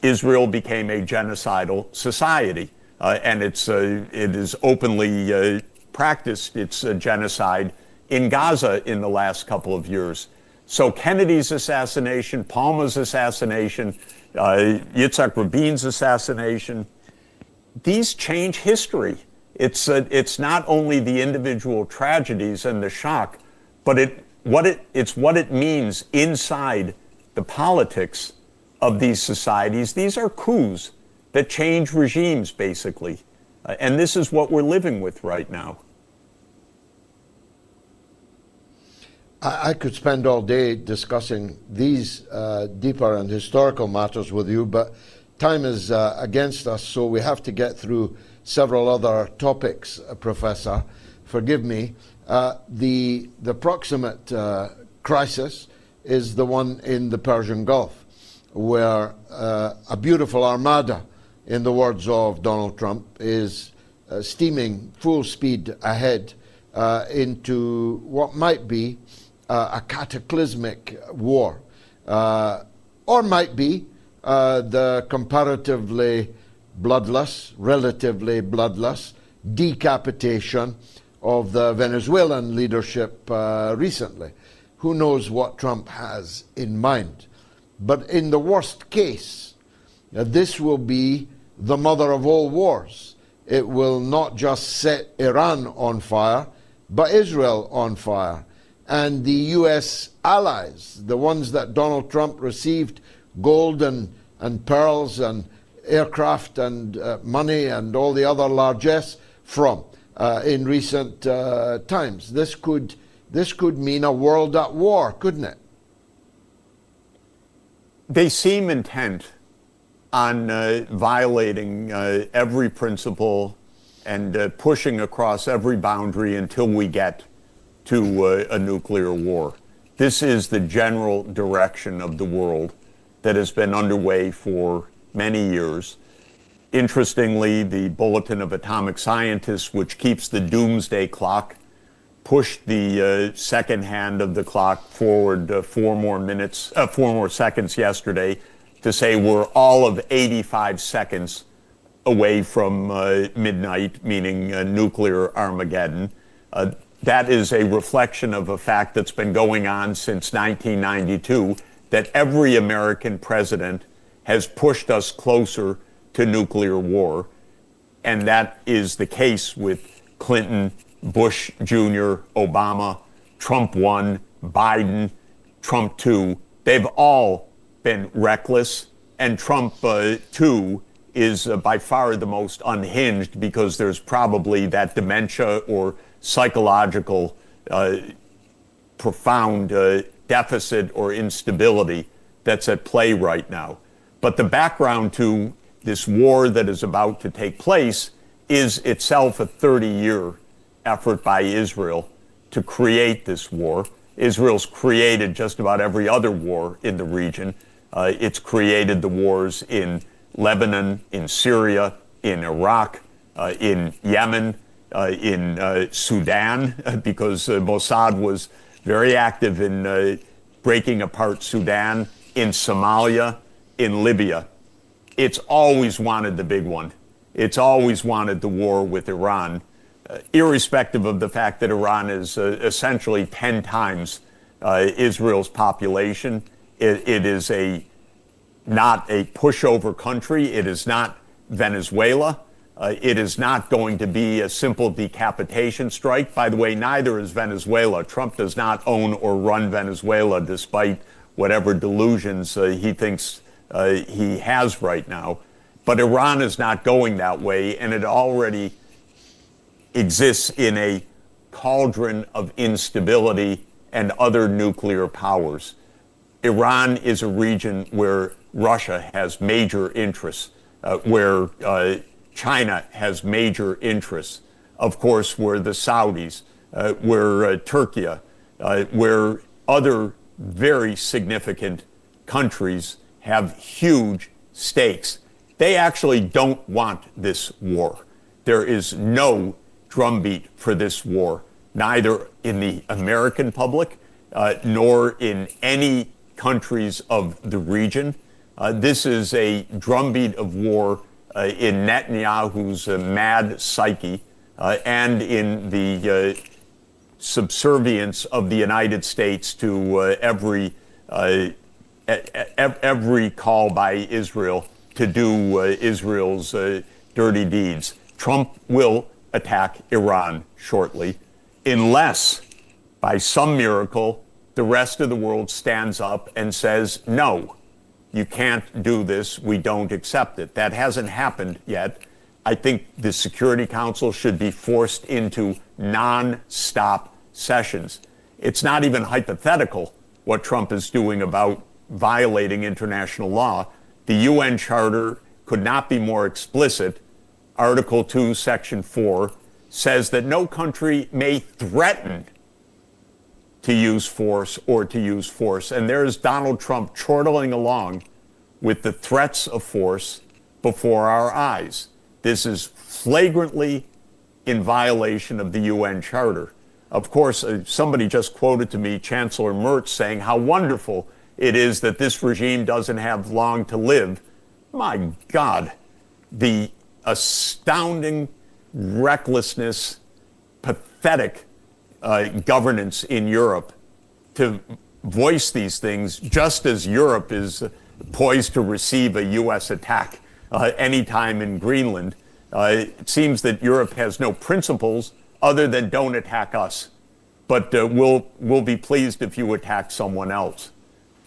Israel became a genocidal society, and it is openly practiced its genocide in Gaza in the last couple of years. So Kennedy's assassination, Palmer's assassination, Yitzhak Rabin's assassination, these change history. It's not only the individual tragedies and the shock, but it's what it means inside the politics of these societies. These are coups that change regimes, basically. And this is what we're living with right now. I could spend all day discussing these deeper and historical matters with you, but time is against us, so we have to get through several other topics, Professor. Forgive me. The proximate crisis is the one in the Persian Gulf, where a beautiful armada, in the words of Donald Trump, is steaming full speed ahead into what might be a cataclysmic war, or might be the comparatively bloodless, relatively bloodless decapitation of the Venezuelan leadership recently. Who knows what Trump has in mind? But in the worst case, this will be the mother of all wars. It will not just set Iran on fire, but Israel on fire. And the US allies, the ones that Donald Trump received gold and pearls and aircraft and money and all the other largesse from in recent times. This could mean a world at war, couldn't it? They seem intent on violating every principle and pushing across every boundary until we get to a nuclear war. This is the general direction of the world that has been underway for many years. Interestingly, the Bulletin of Atomic Scientists, which keeps the doomsday clock, pushed the second hand of the clock forward 4 more seconds yesterday to say we're all of 85 seconds away from midnight, meaning nuclear Armageddon. That is a reflection of a fact that's been going on since 1992, that every American president has pushed us closer to nuclear war. And that is the case with Clinton, Bush Jr., Obama, Trump 1, Biden, Trump 2. They've all been reckless, and Trump 2 is by far the most unhinged, because there's probably that dementia or psychological profound deficit or instability that's at play right now. But the background to this war that is about to take place is itself a 30-year effort by Israel to create this war. Israel's created just about every other war in the region. It's created the wars in Lebanon, in Syria, in Iraq, in Yemen, in Sudan, because Mossad was very active in breaking apart Sudan, in Somalia, in Libya. It's always wanted the big one. It's always wanted the war with Iran. irrespective of the fact that Iran is essentially 10 times Israel's population. It is not a pushover country. It is not Venezuela. It is not going to be a simple decapitation strike. By the way, neither is Venezuela. Trump does not own or run Venezuela, despite whatever delusions he thinks he has right now. But Iran is not going that way, and it already exists in a cauldron of instability and other nuclear powers. Iran is a region where Russia has major interests, where China has major interests, of course, where the Saudis, where Turkey, where other very significant countries have huge stakes. They actually don't want this war. There is no drumbeat for this war, neither in the American public nor in any countries of the region. This is a drumbeat of war in Netanyahu's mad psyche and in the subservience of the United States to every call by Israel to do Israel's dirty deeds. Trump will attack Iran shortly, unless by some miracle the rest of the world stands up and says, no, you can't do this, we don't accept it. That hasn't happened yet. I think the Security Council should be forced into non-stop sessions. It's not even hypothetical what Trump is doing about violating international law. The UN Charter could not be more explicit. Article 2, Section 4 says that no country may threaten to use force or to use force. And there is Donald Trump chortling along with the threats of force before our eyes. This is flagrantly in violation of the UN Charter. Of course, somebody just quoted to me Chancellor Merz saying how wonderful it is that this regime doesn't have long to live. My God, the astounding recklessness, pathetic governance in Europe to voice these things, just as Europe is poised to receive a U.S. attack anytime in Greenland. It seems that Europe has no principles other than don't attack us, but we'll be pleased if you attack someone else.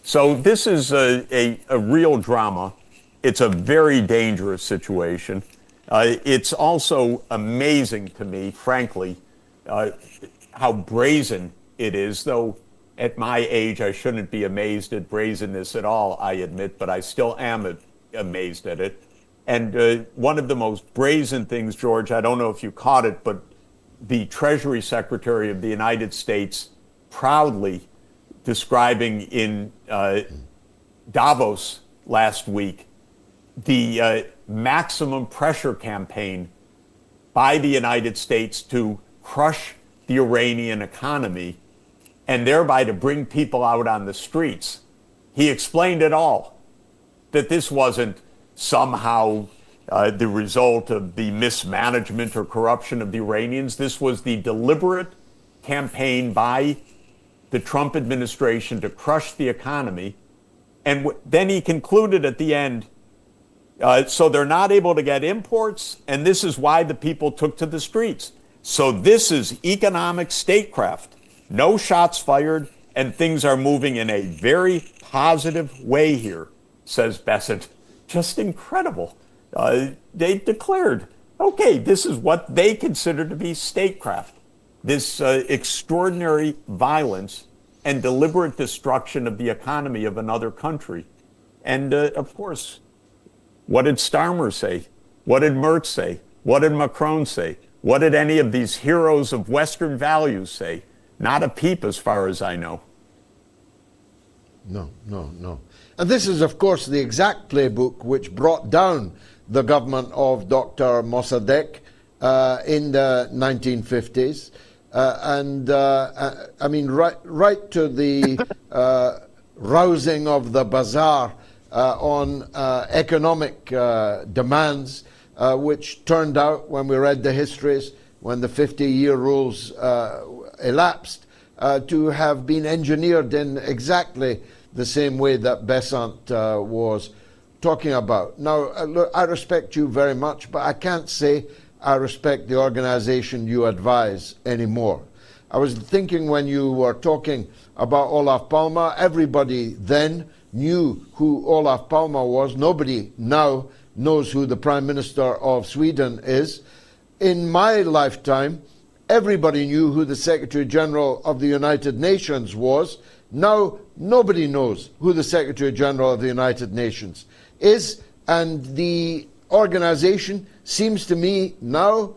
So this is a real drama. It's a very dangerous situation. It's also amazing to me, frankly, how brazen it is, though at my age I shouldn't be amazed at brazenness at all, I admit, but I still am amazed at it. And one of the most brazen things, George, I don't know if you caught it, but the Treasury Secretary of the United States proudly describing in Davos last week the maximum pressure campaign by the United States to crush the Iranian economy and thereby to bring people out on the streets. He explained it all, that this wasn't somehow the result of the mismanagement or corruption of the Iranians. This was the deliberate campaign by the Trump administration to crush the economy. And then he concluded at the end, so they're not able to get imports, and this is why the people took to the streets. So this is economic statecraft. No shots fired, and things are moving in a very positive way here, says Bessent. Just incredible. They declared, okay, this is what they consider to be statecraft. This extraordinary violence and deliberate destruction of the economy of another country. And of course, what did Starmer say? What did Merz say? What did Macron say? What did any of these heroes of Western values say? Not a peep, as far as I know. No. And this is, of course, the exact playbook which brought down the government of Dr. Mossadegh in the 1950s. I mean, right to the rousing of the bazaar on economic demands, which turned out, when we read the histories, when the 50-year rules elapsed, to have been engineered in exactly the same way that Besant was talking about. Now, look, I respect you very much, but I can't say I respect the organization you advise anymore. I was thinking when you were talking about Olof Palme, everybody then knew who Olof Palme was. Nobody now knows who the Prime Minister of Sweden is. In my lifetime, everybody knew who the Secretary General of the United Nations was. Now, nobody knows who the Secretary General of the United Nations is, and the organization seems to me now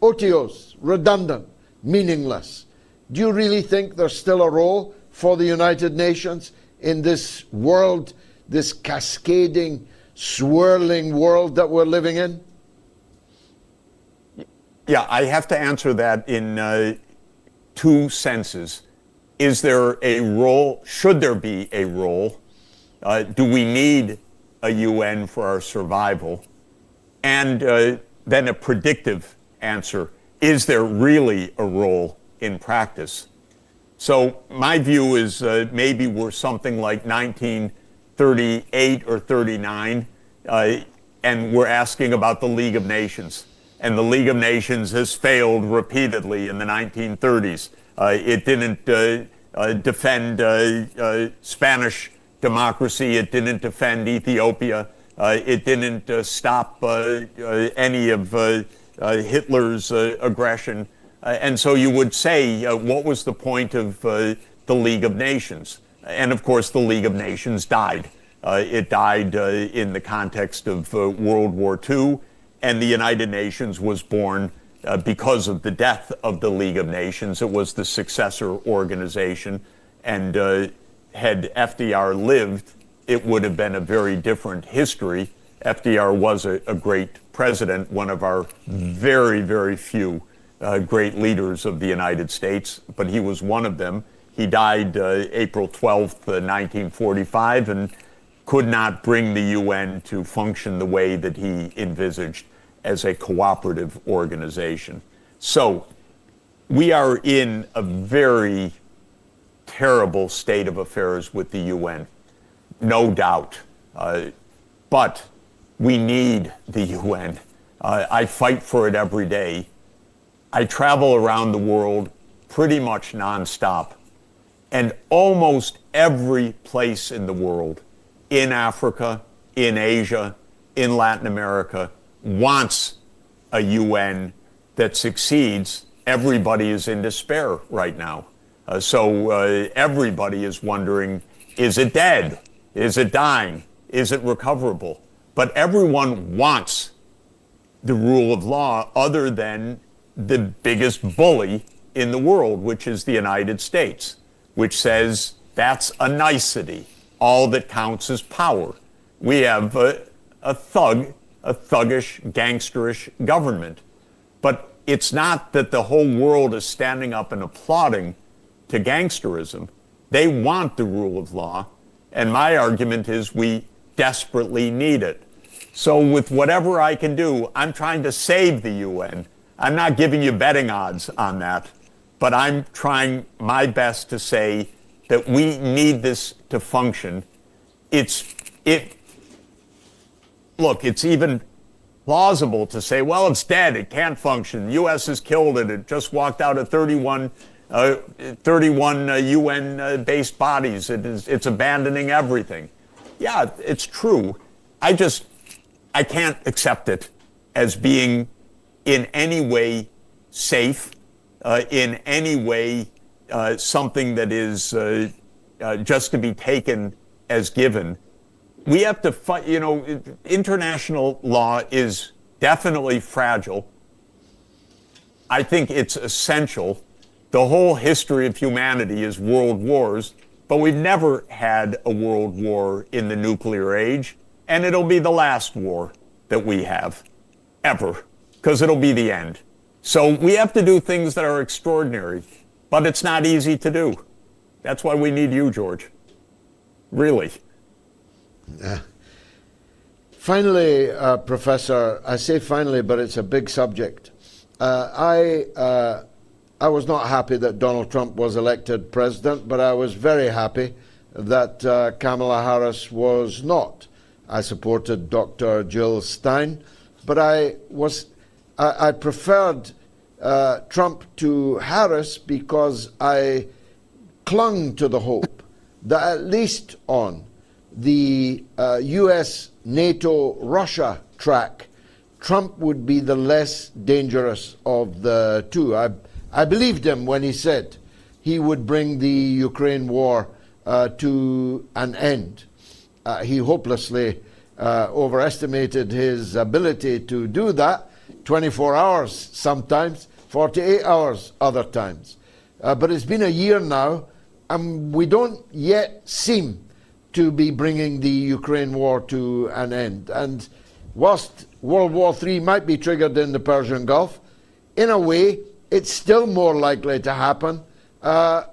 otiose, redundant, meaningless. Do you really think there's still a role for the United Nations in this world, this cascading, swirling world that we're living in? Yeah, I have to answer that in two senses. Is there a role? Should there be a role? Do we need a UN for our survival? And then a predictive answer. Is there really a role in practice? So my view is maybe we're something like 1938 or 39, and we're asking about the League of Nations. And the League of Nations has failed repeatedly in the 1930s. It didn't defend Spanish democracy. It didn't defend Ethiopia. It didn't stop any of Hitler's aggression. And so you would say, what was the point of the League of Nations? And of course, the League of Nations died. It died in the context of World War II. And the United Nations was born because of the death of the League of Nations. It was the successor organization. And had FDR lived, it would have been a very different history. FDR was a great president, one of our very, very few great leaders of the United States, but he was one of them. He died April 12th, 1945, and could not bring the UN to function the way that he envisaged as a cooperative organization. So we are in a very terrible state of affairs with the UN, no doubt. But we need the UN. I fight for it every day. I travel around the world pretty much nonstop. And almost every place in the world, in Africa, in Asia, in Latin America, wants a UN that succeeds. Everybody is in despair right now. So everybody is wondering, is it dead? Is it dying? Is it recoverable? But everyone wants the rule of law other than the biggest bully in the world, which is the United States, which says that's a nicety. All that counts is power. We have a thuggish, gangsterish government. But it's not that the whole world is standing up and applauding to gangsterism. They want the rule of law. And my argument is we desperately need it. So with whatever I can do, I'm trying to save the UN. I'm not giving you betting odds on that, but I'm trying my best to say that we need this to function. Look, it's even plausible to say, well, it's dead, it can't function. The U.S. has killed it. It just walked out of 31 UN-based bodies. It's abandoning everything. Yeah, it's true. I can't accept it as being in any way safe, in any way something that is just to be taken as given. We have to fight, international law is definitely fragile. I think it's essential. The whole history of humanity is world wars, but we've never had a world war in the nuclear age, and it'll be the last war that we have, ever, because it'll be the end. So we have to do things that are extraordinary, but it's not easy to do. That's why we need you, George. Really. Finally, Professor, I say finally, but it's a big subject. I was not happy that Donald Trump was elected president, but I was very happy that Kamala Harris was not. I supported Dr. Jill Stein, but I preferred Trump to Harris because I clung to the hope that at least on the US, NATO, Russia track, Trump would be the less dangerous of the two. I believed him when he said he would bring the Ukraine war to an end. He hopelessly overestimated his ability to do that. 24 hours sometimes, 48 hours other times. But it's been a year now, and we don't yet seem to be bringing the Ukraine war to an end. And whilst World War III might be triggered in the Persian Gulf, in a way, it's still more likely to happen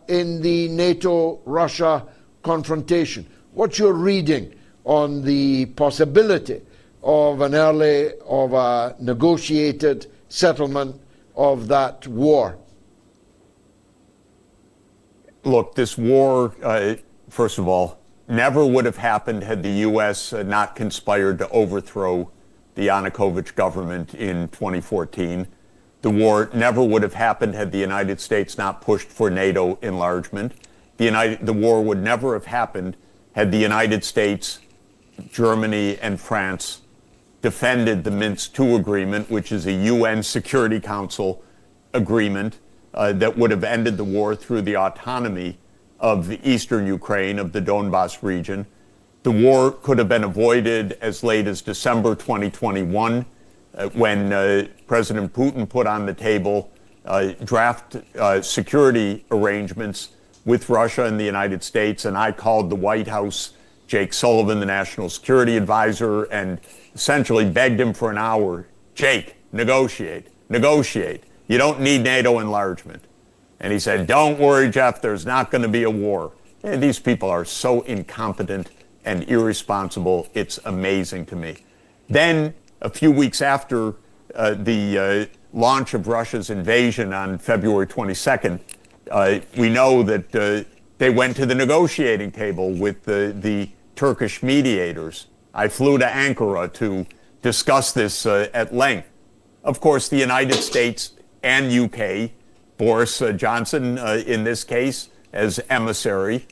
in the NATO-Russia confrontation. What's your reading on the possibility of a negotiated settlement of that war? Look, this war, first of all, never would have happened had the U.S. Not conspired to overthrow the Yanukovych government in 2014. The war never would have happened had the United States not pushed for NATO enlargement. The war would never have happened had the United States, Germany, and France defended the Minsk II agreement, which is a UN Security Council agreement that would have ended the war through the autonomy of the eastern Ukraine, of the Donbas region. The war could have been avoided as late as December 2021, when President Putin put on the table draft security arrangements with Russia and the United States, and I called the White House Jake Sullivan, the National Security Advisor, and essentially begged him for an hour, Jake, negotiate. You don't need NATO enlargement. And he said, don't worry, Jeff, there's not going to be a war. And these people are so incompetent and irresponsible, it's amazing to me. Then, a few weeks after the launch of Russia's invasion on February 22nd, we know that they went to the negotiating table with the Turkish mediators. I flew to Ankara to discuss this at length. Of course, the United States and UK, Boris Johnson in this case as emissary,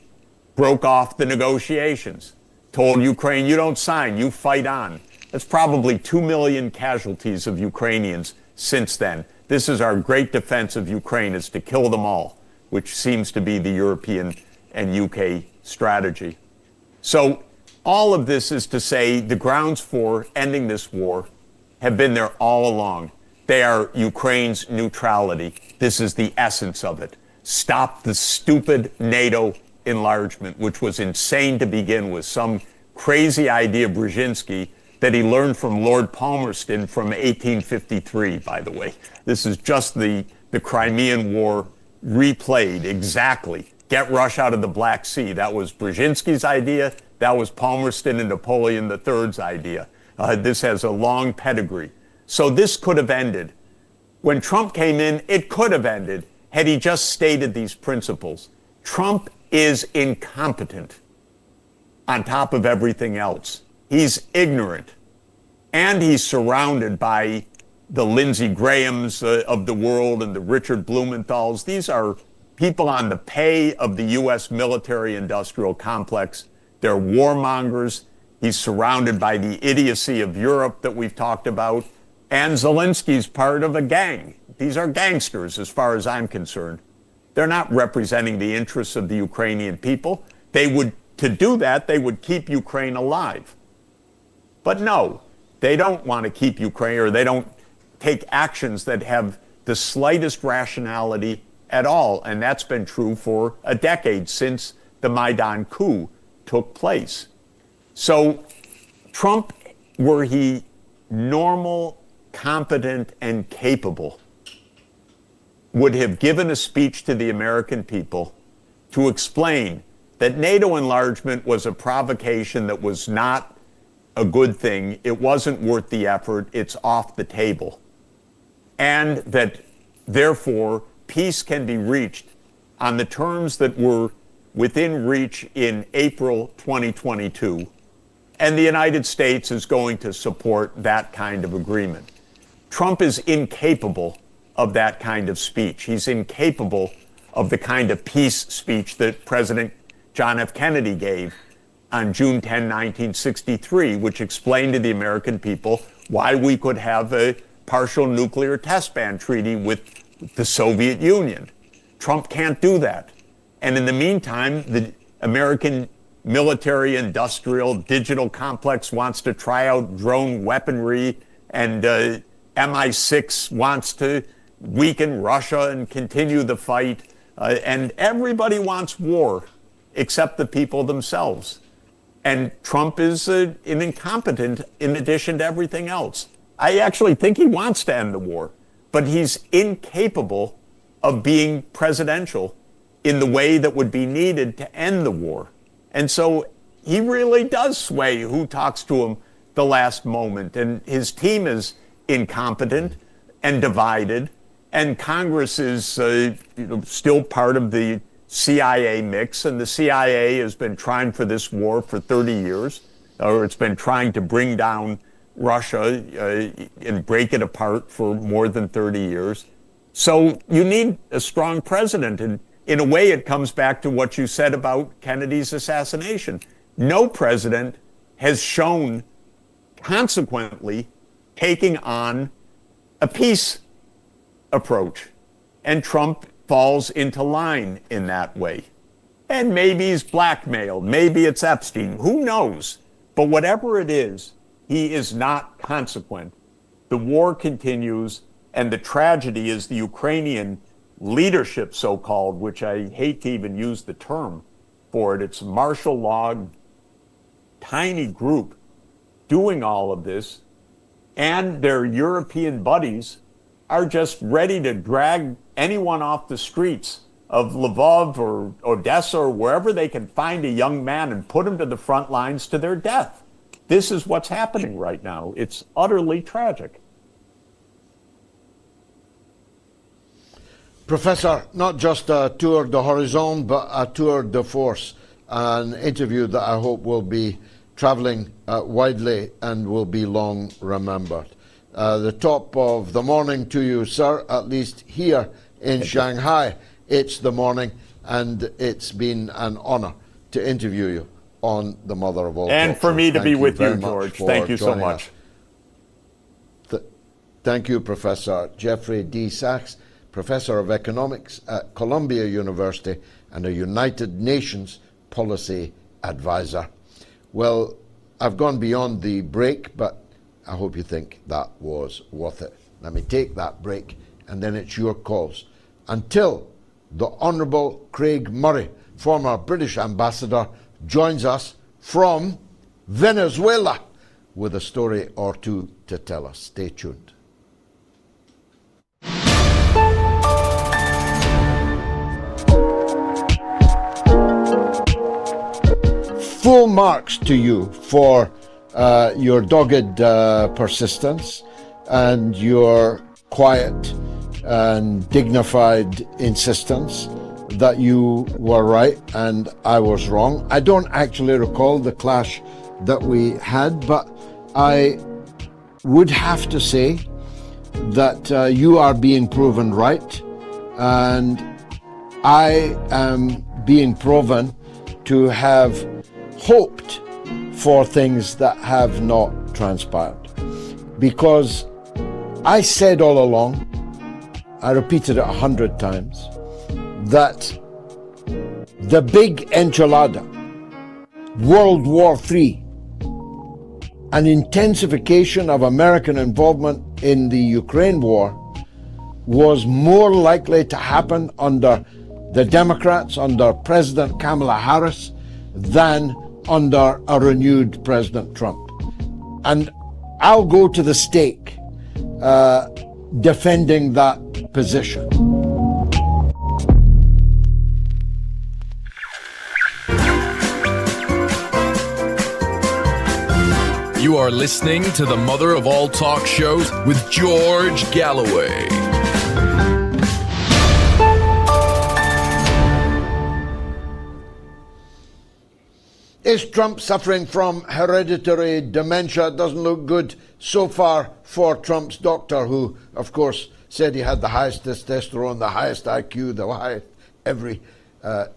broke off the negotiations, told Ukraine, you don't sign, you fight on. That's probably 2 million casualties of Ukrainians since then. This is our great defense of Ukraine, is to kill them all, which seems to be the European and UK strategy. So all of this is to say the grounds for ending this war have been there all along. They are Ukraine's neutrality. This is the essence of it. Stop the stupid NATO enlargement, which was insane to begin with, some crazy idea of Brzezinski that he learned from Lord Palmerston from 1853, by the way. This is just the Crimean War replayed exactly. Get Russia out of the Black Sea. That was Brzezinski's idea. That was Palmerston and Napoleon III's idea. This has a long pedigree. So this could have ended. When Trump came in, it could have ended had he just stated these principles. Trump is incompetent on top of everything else. He's ignorant. And he's surrounded by the Lindsey Grahams of the world and the Richard Blumenthals. These are people on the pay of the U.S. military-industrial complex. They're warmongers. He's surrounded by the idiocy of Europe that we've talked about. And Zelensky's part of a gang. These are gangsters, as far as I'm concerned. They're not representing the interests of the Ukrainian people. To do that, they would keep Ukraine alive. But no, they don't want to keep Ukraine, or they don't take actions that have the slightest rationality at all. And that's been true for a decade, since the Maidan coup took place. So Trump, were he normal, competent, and capable, would have given a speech to the American people to explain that NATO enlargement was a provocation that was not a good thing. It wasn't worth the effort. It's off the table. and that therefore peace can be reached on the terms that were within reach in April 2022, and the United States is going to support that kind of agreement. Trump is incapable of that kind of speech. He's incapable of the kind of peace speech that President John F. Kennedy gave on June 10, 1963, which explained to the American people why we could have a partial nuclear test ban treaty with the Soviet Union. Trump can't do that. And in the meantime, the American military, industrial, digital complex wants to try out drone weaponry, and MI6 wants to weaken Russia and continue the fight. And everybody wants war except the people themselves. And Trump is an incompetent in addition to everything else. I actually think he wants to end the war, but he's incapable of being presidential in the way that would be needed to end the war. And so he really does sway who talks to him the last moment. And his team is incompetent and divided. And Congress is still part of the CIA mix. And the CIA has been trying for this war for 30 years, or it's been trying to bring down Russia and break it apart for more than 30 years. So you need a strong president. And in a way, it comes back to what you said about Kennedy's assassination. No president has shown, consequently, taking on a peace approach. And Trump falls into line in that way. And maybe he's blackmailed. Maybe it's Epstein. Who knows? But whatever it is, he is not consequent. The war continues, and the tragedy is the Ukrainian leadership, so-called, which I hate to even use the term for it. It's martial law, tiny group doing all of this, and their European buddies are just ready to drag anyone off the streets of Lvov or Odessa or wherever they can find a young man and put him to the front lines to their death. This is what's happening right now. It's utterly tragic. Professor, not just a tour de horizon, but a tour de force, an interview that I hope will be traveling widely and will be long remembered. The top of the morning to you, sir, at least here in Shanghai. It's the morning, and it's been an honor to interview you on the Mother of All And Talk for me to Thank be you with very you, much George. for Thank you so joining much. us. Thank you, Professor Jeffrey D. Sachs, Professor of Economics at Columbia University and a United Nations Policy Advisor. Well, I've gone beyond the break, but I hope you think that was worth it. Let me take that break, and then it's your calls. Until the Honourable Craig Murray, former British ambassador, joins us from Venezuela with a story or two to tell us. Stay tuned. Full marks to you for your dogged persistence and your quiet and dignified insistence that you were right and I was wrong. I don't actually recall the clash that we had, but I would have to say that you are being proven right, and I am being proven to have hoped for things that have not transpired. Because I said all along, I repeated it 100 times, that the big enchilada, World War III, an intensification of American involvement in the Ukraine war was more likely to happen under the Democrats, under President Kamala Harris, than under a renewed President Trump. And I'll go to the stake defending that position. You You are listening to the mother of all talk shows with George Galloway. Is Trump suffering from hereditary dementia? It doesn't look good so far for Trump's doctor, who, of course, said he had the highest testosterone, the highest IQ, the highest every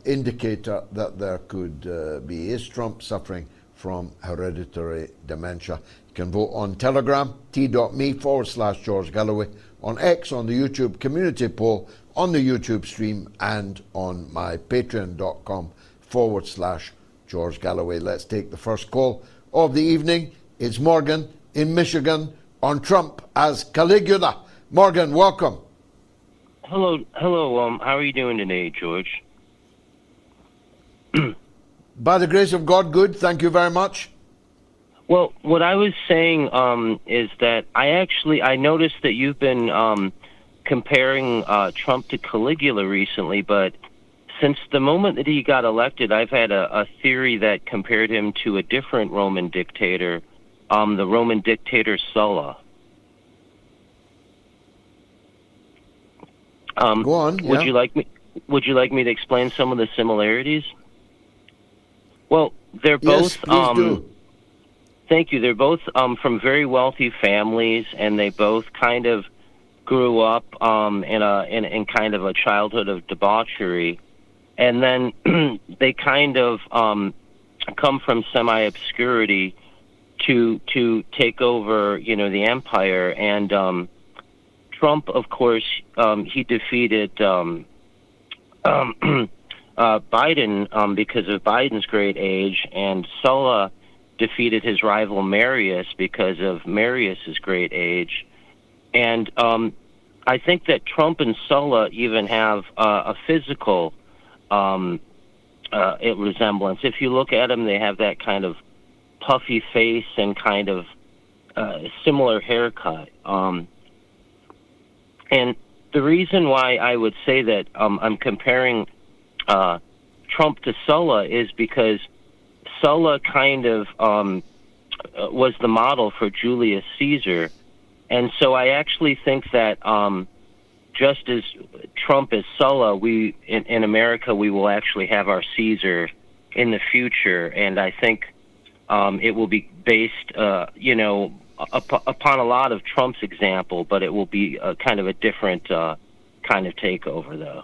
indicator that there could be. Is Trump suffering from hereditary dementia? You can vote on Telegram, t.me/George Galloway, on X, on the YouTube community poll, on the YouTube stream, and on my patreon.com/George Galloway. Let's take the first call of the evening. It's Morgan in Michigan on Trump as Caligula. Morgan, welcome. Hello. How are you doing today, George? By the grace of God, good. Thank you very much. Well, what I was saying is that I noticed that you've been comparing Trump to Caligula recently, but since the moment that he got elected, I've had a theory that compared him to a different Roman dictator, the Roman dictator Sulla. Go on. Would you like me to explain some of the similarities? Well, they're both. Yes, please do. Thank you. They're both from very wealthy families, and they both kind of grew up in kind of a childhood of debauchery, and then they kind of come from semi-obscurity to take over, the empire. And Trump, of course, he defeated Biden because of Biden's great age, and Sulla defeated his rival Marius because of Marius's great age. And I think that Trump and Sulla even have a physical resemblance. If you look at them, they have that kind of puffy face and kind of similar haircut. And the reason why I would say that I'm comparing Trump to Sulla is because Sulla kind of was the model for Julius Caesar. And so I actually think that just as Trump is Sulla, we in America, we will actually have our Caesar in the future. And I think it will be based, upon a lot of Trump's example, but it will be kind of a different kind of takeover, though.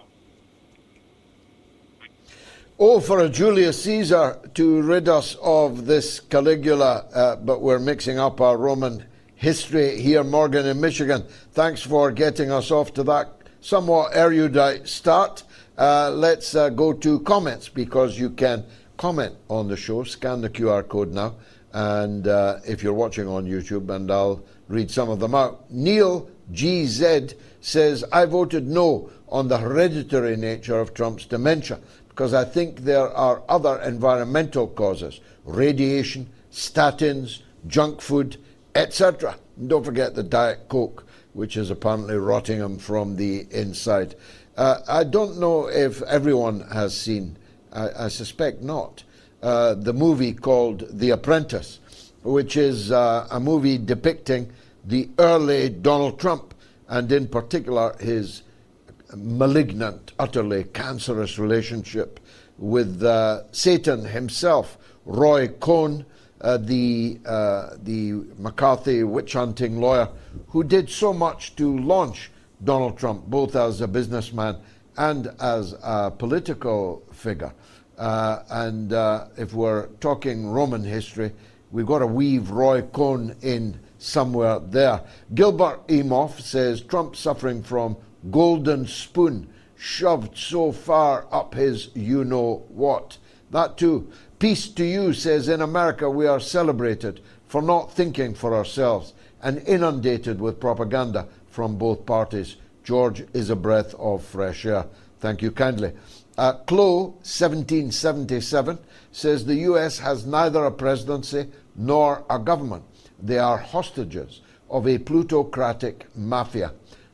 Oh, for a Julius Caesar to rid us of this Caligula, but we're mixing up our Roman history here. Morgan in Michigan, thanks for getting us off to that somewhat erudite start. Let's go to comments, because you can comment on the show. Scan the QR code now, and if you're watching on YouTube, and I'll read some of them out. Neil GZ says, I voted no on the hereditary nature of Trump's dementia, because I think there are other environmental causes, radiation, statins, junk food, etc. Don't forget the Diet Coke, which is apparently rotting him from the inside. I don't know if everyone has seen, I suspect not, the movie called The Apprentice, which is a movie depicting the early Donald Trump, and in particular his malignant, utterly cancerous relationship with Satan himself, Roy Cohn, the McCarthy witch-hunting lawyer, who did so much to launch Donald Trump, both as a businessman and as a political figure. And if we're talking Roman history, we've got to weave Roy Cohn in somewhere there. Gilbert Emoff says, Trump suffering from golden spoon shoved so far up his you-know-what. That too. Peace to you says, in America we are celebrated for not thinking for ourselves and inundated with propaganda from both parties. George is a breath of fresh air. Thank you kindly. Chloe, 1777, says the US has neither a presidency nor a government. They are hostages of a plutocratic mafia.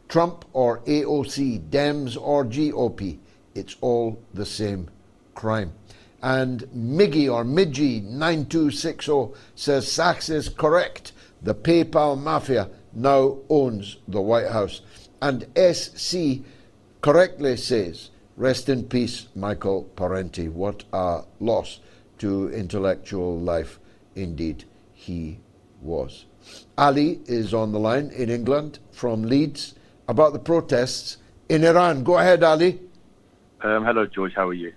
Trump or AOC, Dems or GOP, it's all the same crime. And Miggy or Midgie 9260 says Sachs is correct. The PayPal mafia now owns the White House. And SC correctly says, rest in peace, Michael Parenti. What a loss to intellectual life indeed he was. Ali is on the line in England from Leeds about the protests in Iran. Go ahead, Ali. Hello, George. How are you?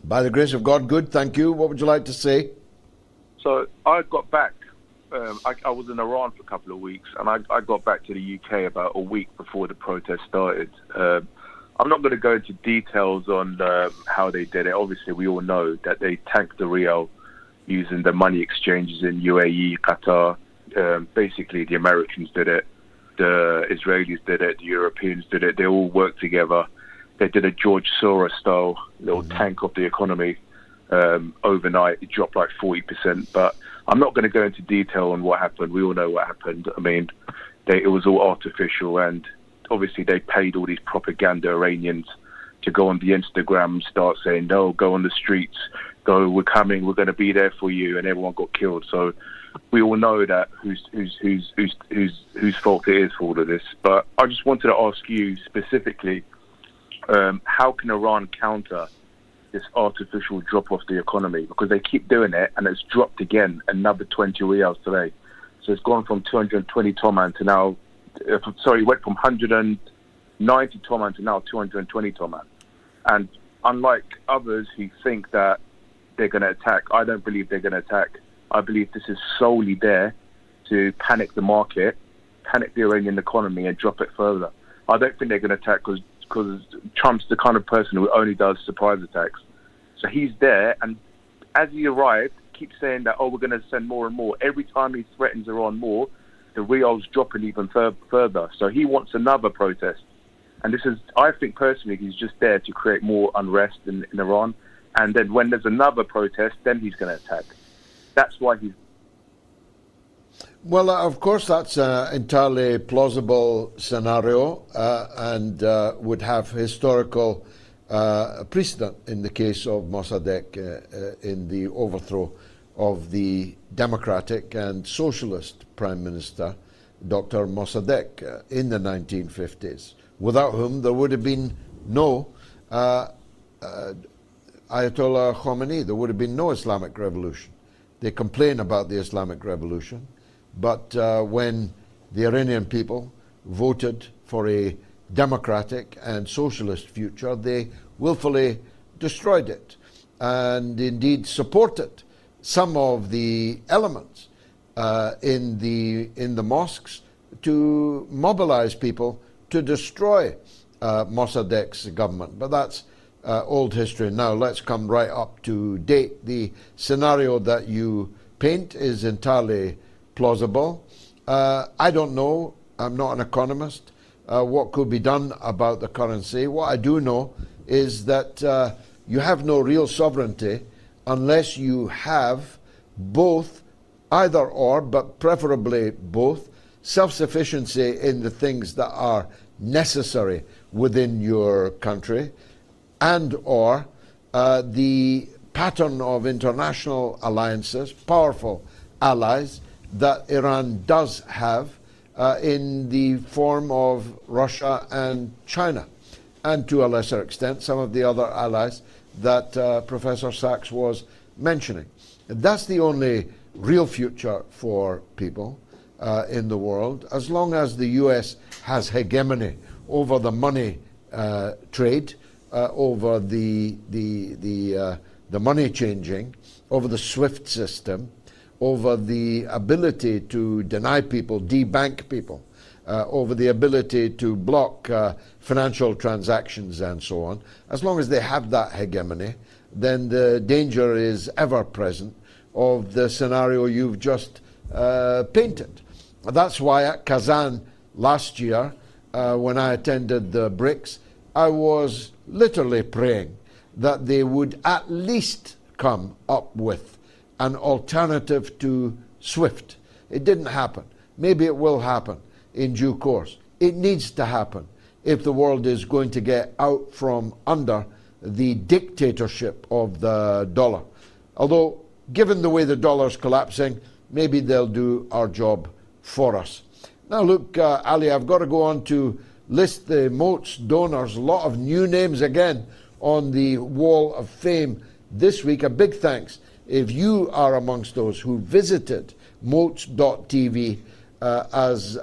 By the grace of God, good, thank you. What would you like to say? So I got back. I was in Iran for a couple of weeks, and I got back to the UK about a week before the protest started. I'm not going to go into details on how they did it. Obviously, we all know that they tanked the Rial using the money exchanges in UAE, Qatar. Basically, the Americans did it, the Israelis did it, the Europeans did it. They all worked together. They did a George Soros style little tank of the economy. Overnight, it dropped like 40%. But I'm not going to go into detail on what happened. We all know what happened. I mean, it was all artificial, and obviously they paid all these propaganda Iranians to go on the Instagram and start saying, no, go on the streets, go, we're coming, we're going to be there for you, and everyone got killed. So we all know that whose fault it is for all of this. But I just wanted to ask you specifically, how can Iran counter this artificial drop off the economy? Because they keep doing it, and it's dropped again, another 20 riyals today. So it's gone from 220 toman to now, it went from 190 toman to now 220 toman. And unlike others who think that they're going to attack, I don't believe they're going to attack. I believe this is solely there to panic the market, panic the Iranian economy, and drop it further. I don't think they're going to attack because Trump's the kind of person who only does surprise attacks. So he's there, and as he arrived, keeps saying that, oh, we're going to send more and more. Every time he threatens Iran more, the Rial's dropping even further. So he wants another protest. And this is, I think personally, he's just there to create more unrest in Iran. And then when there's another protest, then he's going to attack. That's why he's... Well, of course, that's an entirely plausible scenario and would have historical precedent in the case of Mossadegh in the overthrow of the democratic and socialist Prime Minister, Dr. Mossadegh, in the 1950s, without whom there would have been no Ayatollah Khomeini, there would have been no Islamic revolution. They complain about the Islamic revolution, but when the Iranian people voted for a democratic and socialist future, they willfully destroyed it and indeed supported some of the elements in the mosques to mobilize people to destroy Mossadegh's government. But that's old history. Now let's come right up to date. The scenario that you paint is entirely plausible. I don't know, I'm not an economist, what could be done about the currency. What I do know is that you have no real sovereignty unless you have both, either or, but preferably both, self-sufficiency in the things that are necessary within your country, and or the pattern of international alliances, powerful allies that Iran does have in the form of Russia and China, and to a lesser extent some of the other allies that Professor Sachs was mentioning. That's the only real future for people in the world, as long as the US has hegemony over the money trade, over the money changing, over the SWIFT system, over the ability to deny people, debank people, over the ability to block financial transactions and so on. As long as they have that hegemony, then the danger is ever present of the scenario you've just painted. That's why at Kazan last year, when I attended the BRICS, I was literally praying that they would at least come up with an alternative to SWIFT. It didn't happen. Maybe it will happen in due course. It needs to happen if the world is going to get out from under the dictatorship of the dollar. Although, given the way the dollar's collapsing, maybe they'll do our job for us. Now look, Ali, I've got to go on to list the Moats donors. A lot of new names again on the wall of fame this week. A big thanks if you are amongst those who visited moats.tv, as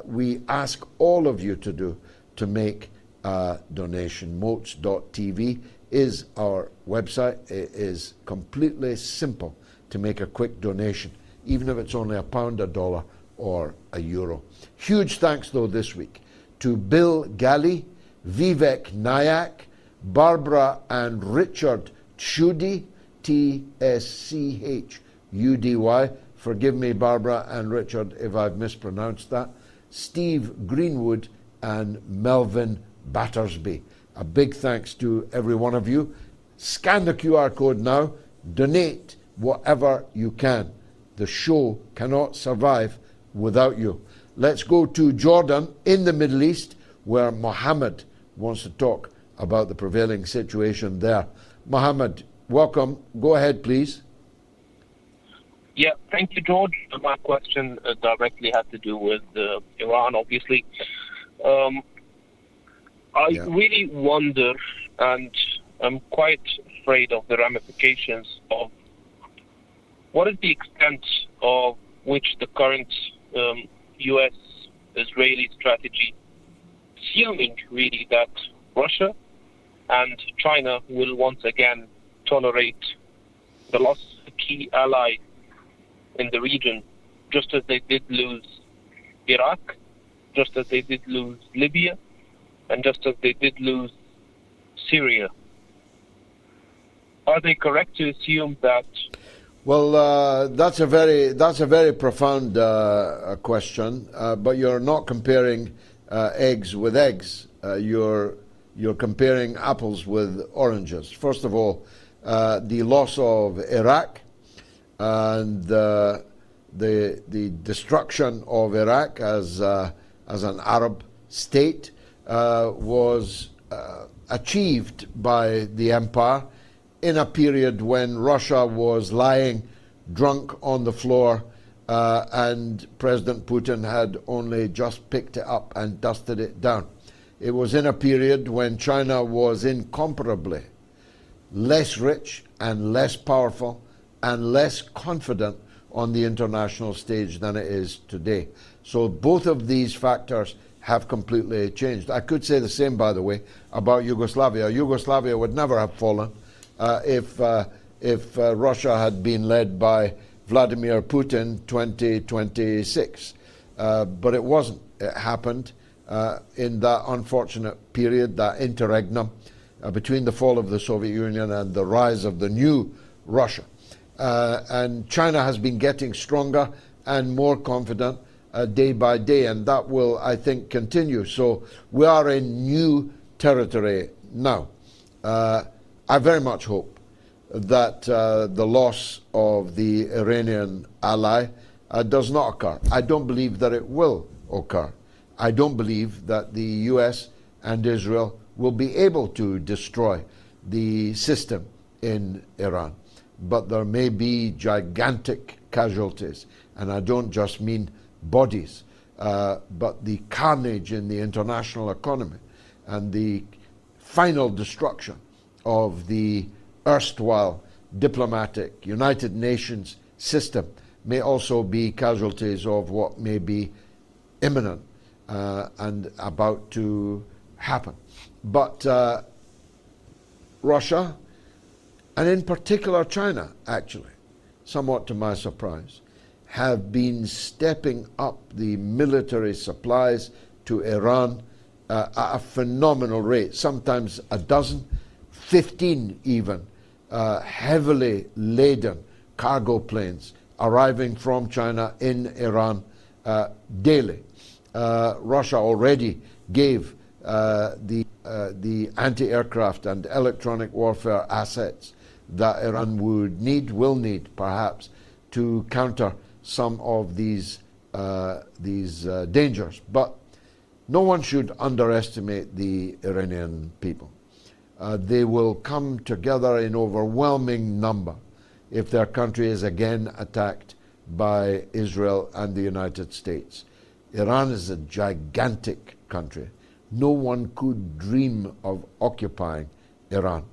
we ask all of you to do, to make a donation. Moats.tv is our website. It is completely simple to make a quick donation, even if it's only £1, $1, or €1. Huge thanks, though, this week to Bill Galley, Vivek Nayak, Barbara and Richard Tschudy, Tschudy. Forgive me, Barbara and Richard, if I've mispronounced that. Steve Greenwood and Melvin Battersby. A big thanks to every one of you. Scan the QR code now. Donate whatever you can. The show cannot survive without you. Let's go to Jordan in the Middle East, where Mohammed wants to talk about the prevailing situation there. Mohammed, welcome. Go ahead, please. Yeah, thank you, George. My question directly had to do with Iran, obviously. I really wonder, and I'm quite afraid of the ramifications of what is the extent of which the current U.S.-Israeli strategy, assuming really that Russia and China will once again tolerate the loss of a key ally in the region, just as they did lose Iraq, just as they did lose Libya, and just as they did lose Syria. Are they correct to assume that? Well, that's a very profound question, but you're not comparing eggs with eggs. You're comparing apples with oranges. First of all, the loss of Iraq and the destruction of Iraq as an Arab state was achieved by the empire in a period when Russia was lying drunk on the floor and President Putin had only just picked it up and dusted it down. It was in a period when China was incomparably less rich and less powerful and less confident on the international stage than it is today. So both of these factors have completely changed. I could say the same, by the way, about Yugoslavia. Yugoslavia would never have fallen if Russia had been led by Vladimir Putin 2026. But it wasn't. It happened in that unfortunate period, that interregnum between the fall of the Soviet Union and the rise of the new Russia. And China has been getting stronger and more confident day by day, and that will, I think, continue. So we are in new territory now. I very much hope that the loss of the Iranian ally does not occur. I don't believe that it will occur. I don't believe that the US and Israel will be able to destroy the system in Iran. But there may be gigantic casualties, and I don't just mean bodies, but the carnage in the international economy and the final destruction of the erstwhile diplomatic United Nations system may also be casualties of what may be imminent and about to happen. But Russia, and in particular China, actually, somewhat to my surprise, have been stepping up the military supplies to Iran at a phenomenal rate, sometimes a dozen, 15 even, heavily laden cargo planes arriving from China in Iran daily. Russia already gave the anti-aircraft and electronic warfare assets that Iran will need perhaps to counter some of these dangers. But no one should underestimate the Iranian people. They will come together in overwhelming number if their country is again attacked by Israel and the United States. Iran is a gigantic country. No one could dream of occupying Iran.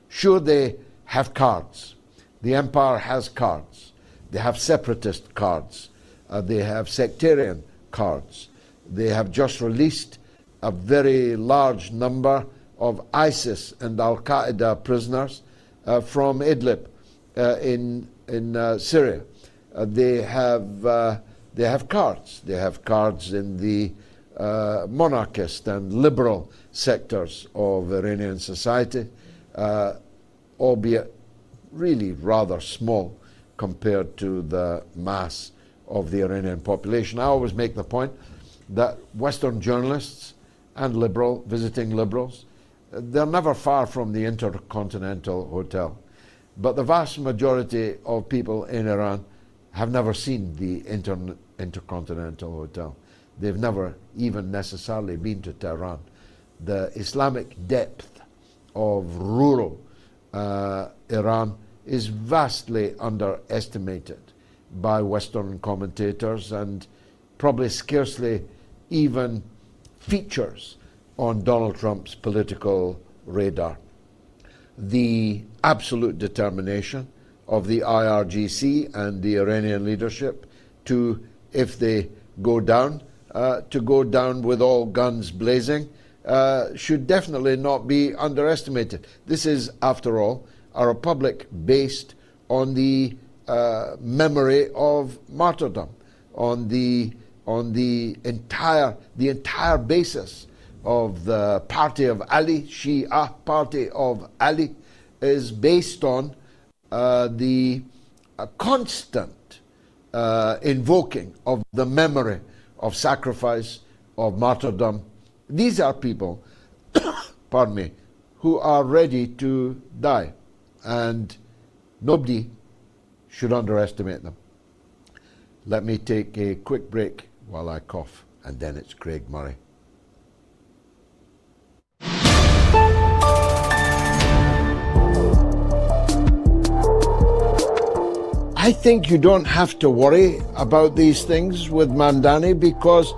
Sure, they have cards. The empire has cards. They have separatist cards. They have sectarian cards. They have just released a very large number of ISIS and Al-Qaeda prisoners from Idlib in Syria. They have cards. They have cards in the monarchist and liberal sectors of Iranian society, albeit really rather small compared to the mass of the Iranian population. I always make the point that Western journalists and visiting liberals, they're never far from the Intercontinental Hotel. But the vast majority of people in Iran have never seen the Intercontinental Hotel. They've never even necessarily been to Tehran. The Islamic depth of rural Iran is vastly underestimated by Western commentators and probably scarcely even features on Donald Trump's political radar. The absolute determination of the IRGC and the Iranian leadership to, if they go down, to go down with all guns blazing, should definitely not be underestimated. This is, after all, a republic based on the memory of martyrdom, on the entire basis of the party of Ali, Shia party of Ali, is based on the constant invoking of the memory of sacrifice, of martyrdom. These are people, pardon me, who are ready to die, and nobody should underestimate them. Let me take a quick break while I cough, and then it's Craig Murray. I think you don't have to worry about these things with Mamdani, because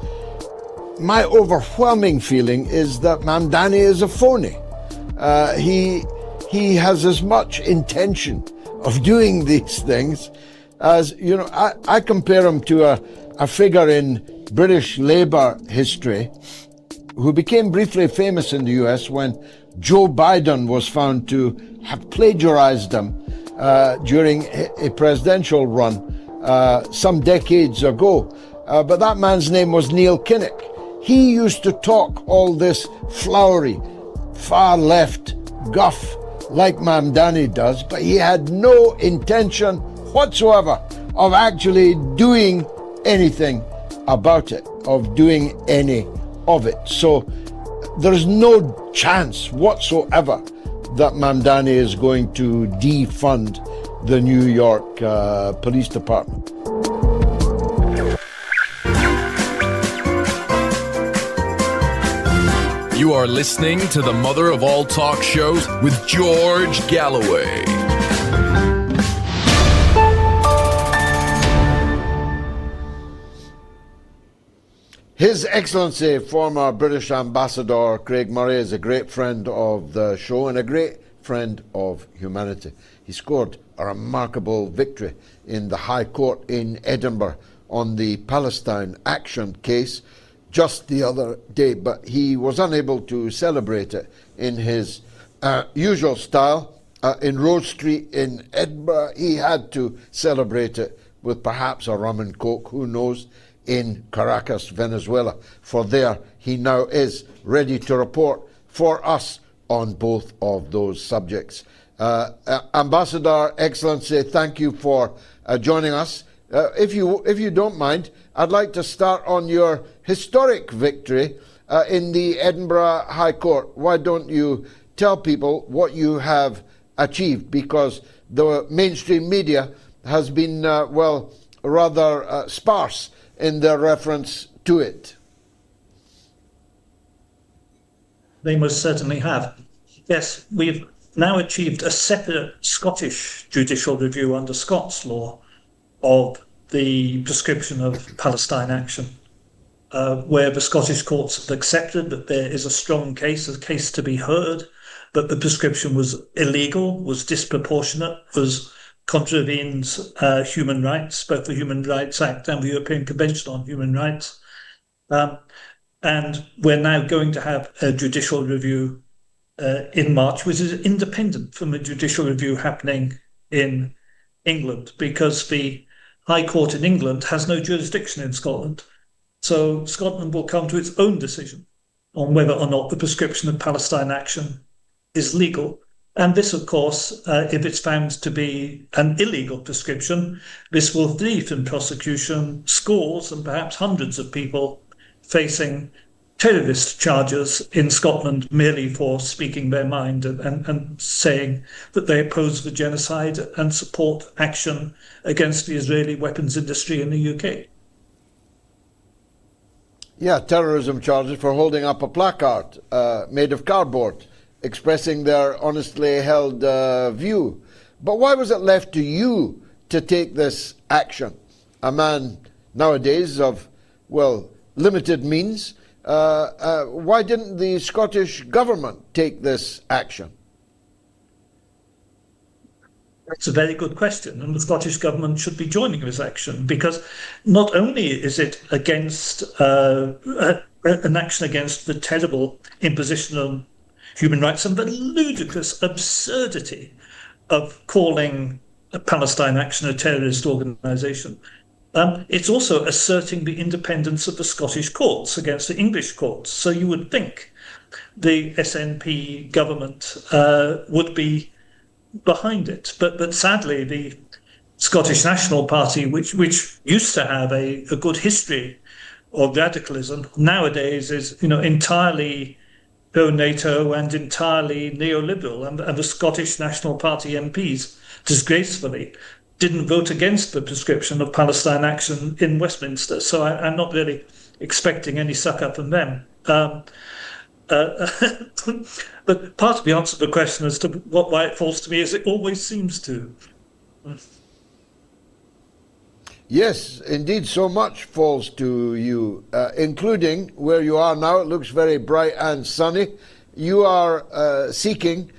my overwhelming feeling is that Mamdani is a phony. He has as much intention of doing these things as, you know, I compare him to a figure in British Labour history who became briefly famous in the US when Joe Biden was found to have plagiarized him during a presidential run some decades ago. But that man's name was Neil Kinnock. He used to talk all this flowery, far left guff like Mamdani does, but he had no intention whatsoever of actually doing anything about it, of doing any of it. So there's no chance whatsoever that Mamdani is going to defund the New York Police Department. You are listening to the mother of all talk shows with George Galloway. His Excellency, former British Ambassador Craig Murray, is a great friend of the show and a great friend of humanity. He scored a remarkable victory in the High Court in Edinburgh on the Palestine Action case just the other day, but he was unable to celebrate it in his usual style. In Rose Street in Edinburgh, he had to celebrate it with perhaps a rum and coke, who knows, in Caracas, Venezuela, for there he now is ready to report for us on both of those subjects. Ambassador, Excellency, thank you for joining us. If you don't mind, I'd like to start on your historic victory in the Edinburgh High Court. Why don't you tell people what you have achieved, because the mainstream media has been, rather sparse in their reference to it. They most certainly have. Yes, we've now achieved a separate Scottish judicial review under Scots law of the prescription of Palestine action, where the Scottish courts have accepted that there is a strong case, a case to be heard, that the prescription was illegal, was disproportionate, was contravenes human rights, both the Human Rights Act and the European Convention on Human Rights. And we're now going to have a judicial review in March, which is independent from a judicial review happening in England, because the High Court in England has no jurisdiction in Scotland. So Scotland will come to its own decision on whether or not the prescription of Palestine action is legal. And this, of course, if it's found to be an illegal prescription, this will leave in prosecution scores and perhaps hundreds of people facing terrorist charges in Scotland merely for speaking their mind and saying that they oppose the genocide and support action against the Israeli weapons industry in the UK. Yeah, terrorism charges for holding up a placard made of cardboard expressing their honestly held view. But why was it left to you to take this action? A man nowadays of, well, limited means. Why didn't the Scottish government take this action? That's a very good question, and the Scottish government should be joining this action, because not only is it against an action against the terrible imposition of human rights and the ludicrous absurdity of calling Palestine Action a terrorist organisation, it's also asserting the independence of the Scottish courts against the English courts. So you would think the SNP government would be behind it. But sadly, the Scottish National Party, which used to have a good history of radicalism, nowadays is entirely pro-NATO and entirely neoliberal. And the Scottish National Party MPs, disgracefully, didn't vote against the prescription of Palestine action in Westminster. So I'm not really expecting any succor from them. But part of the answer to the question as to why it falls to me is it always seems to. Yes, indeed, so much falls to you, including where you are now. It looks very bright and sunny. You are seeking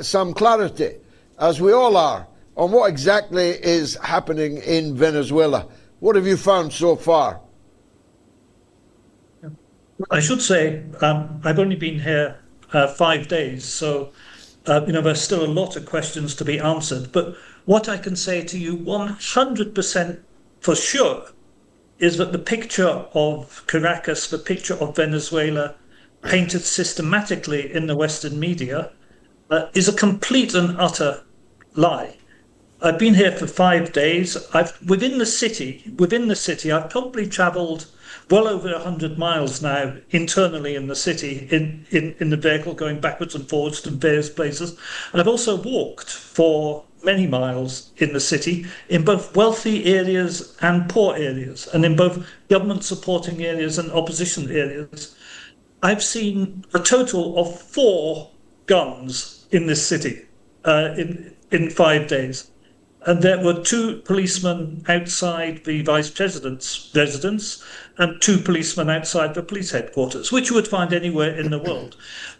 some clarity, as we all are, on what exactly is happening in Venezuela. What have you found so far? I should say I've only been here 5 days, so there's still a lot of questions to be answered. But what I can say to you 100% for sure is that the picture of Caracas, the picture of Venezuela, painted systematically in the Western media, is a complete and utter lie. I've been here for 5 days. Within the city, I've probably travelled well over 100 miles now internally in the city, in the vehicle, going backwards and forwards to various places. And I've also walked for many miles in the city, in both wealthy areas and poor areas, and in both government supporting areas and opposition areas. I've seen a total of 4 guns in this city in 5 days. And there were 2 policemen outside the Vice President's residence and 2 policemen outside the police headquarters, which you would find anywhere in the world.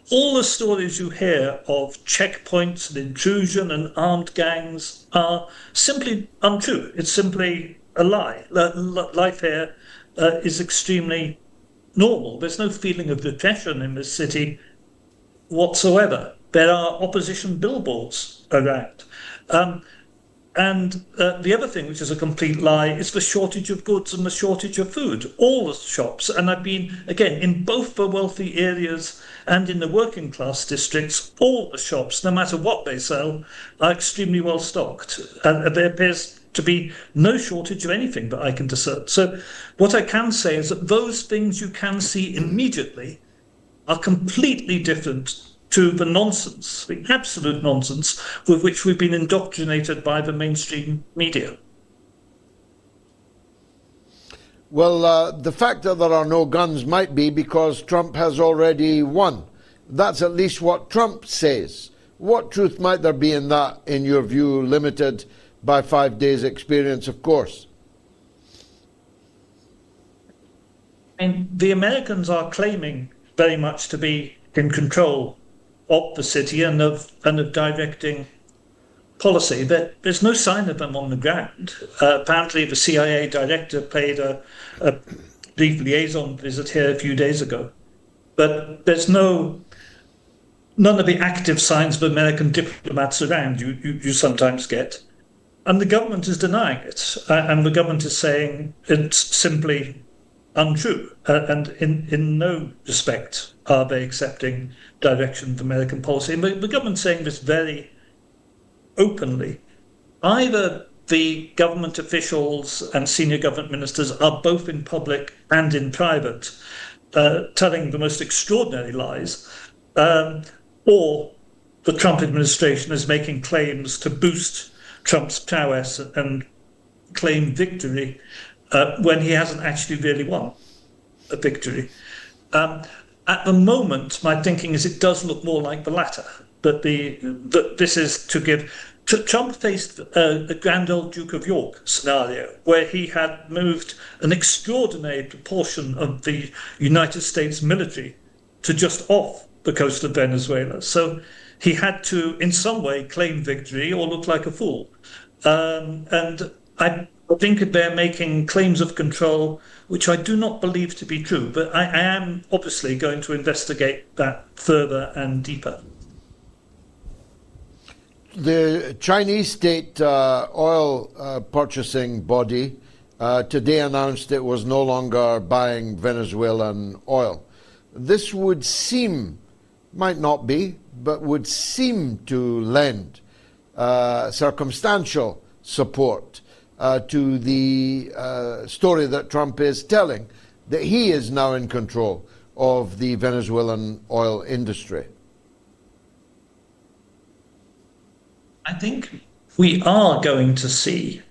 All the stories you hear of checkpoints and intrusion and armed gangs are simply untrue. It's simply a lie. Life here is extremely normal. There's no feeling of repression in this city whatsoever. There are opposition billboards around. And the other thing, which is a complete lie, is the shortage of goods and the shortage of food. All the shops, and I've been, again, in both the wealthy areas and in the working class districts, all the shops, no matter what they sell, are extremely well stocked. And there appears to be no shortage of anything that I can discern. So what I can say is that those things you can see immediately are completely different to the nonsense, the absolute nonsense, with which we've been indoctrinated by the mainstream media. Well, the fact that there are no guns might be because Trump has already won. That's at least what Trump says. What truth might there be in that, in your view, limited by 5 days' experience, of course? And the Americans are claiming very much to be in control of the city and of directing policy, but there's no sign of them on the ground. Apparently, the CIA director paid a brief liaison visit here a few days ago, but there's none of the active signs of American diplomats around you sometimes get, and the government is denying it, and the government is saying it's simply untrue, and in no respect are they accepting direction of American policy. And the government's saying this very openly. Either the government officials and senior government ministers are both in public and in private telling the most extraordinary lies, or the Trump administration is making claims to boost Trump's prowess and claim victory when he hasn't actually really won a victory. At the moment, my thinking is it does look more like the latter, that this is to give... Trump faced a Grand Old Duke of York scenario where he had moved an extraordinary proportion of the United States military to just off the coast of Venezuela. So he had to, in some way, claim victory or look like a fool. And I think they're making claims of control, which I do not believe to be true. But I am obviously going to investigate that further and deeper. The Chinese state oil purchasing body today announced it was no longer buying Venezuelan oil. This would seem, might not be, but would seem to lend circumstantial support to the story that Trump is telling, that he is now in control of the Venezuelan oil industry. I think we are going to see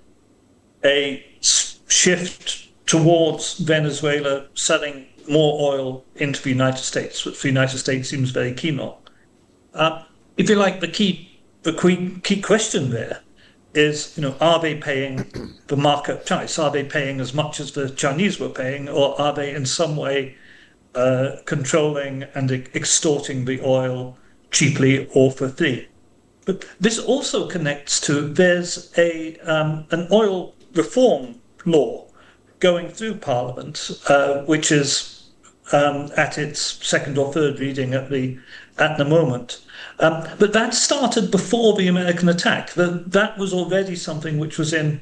a shift towards Venezuela selling more oil into the United States, which the United States seems very keen on. If you like, the key question there is, are they paying the market price? Are they paying as much as the Chinese were paying, or are they in some way controlling and extorting the oil cheaply or for free? But this also connects to, there's an oil reform law going through Parliament, which is at its second or third reading at the moment. But that started before the American attack. That was already something which was in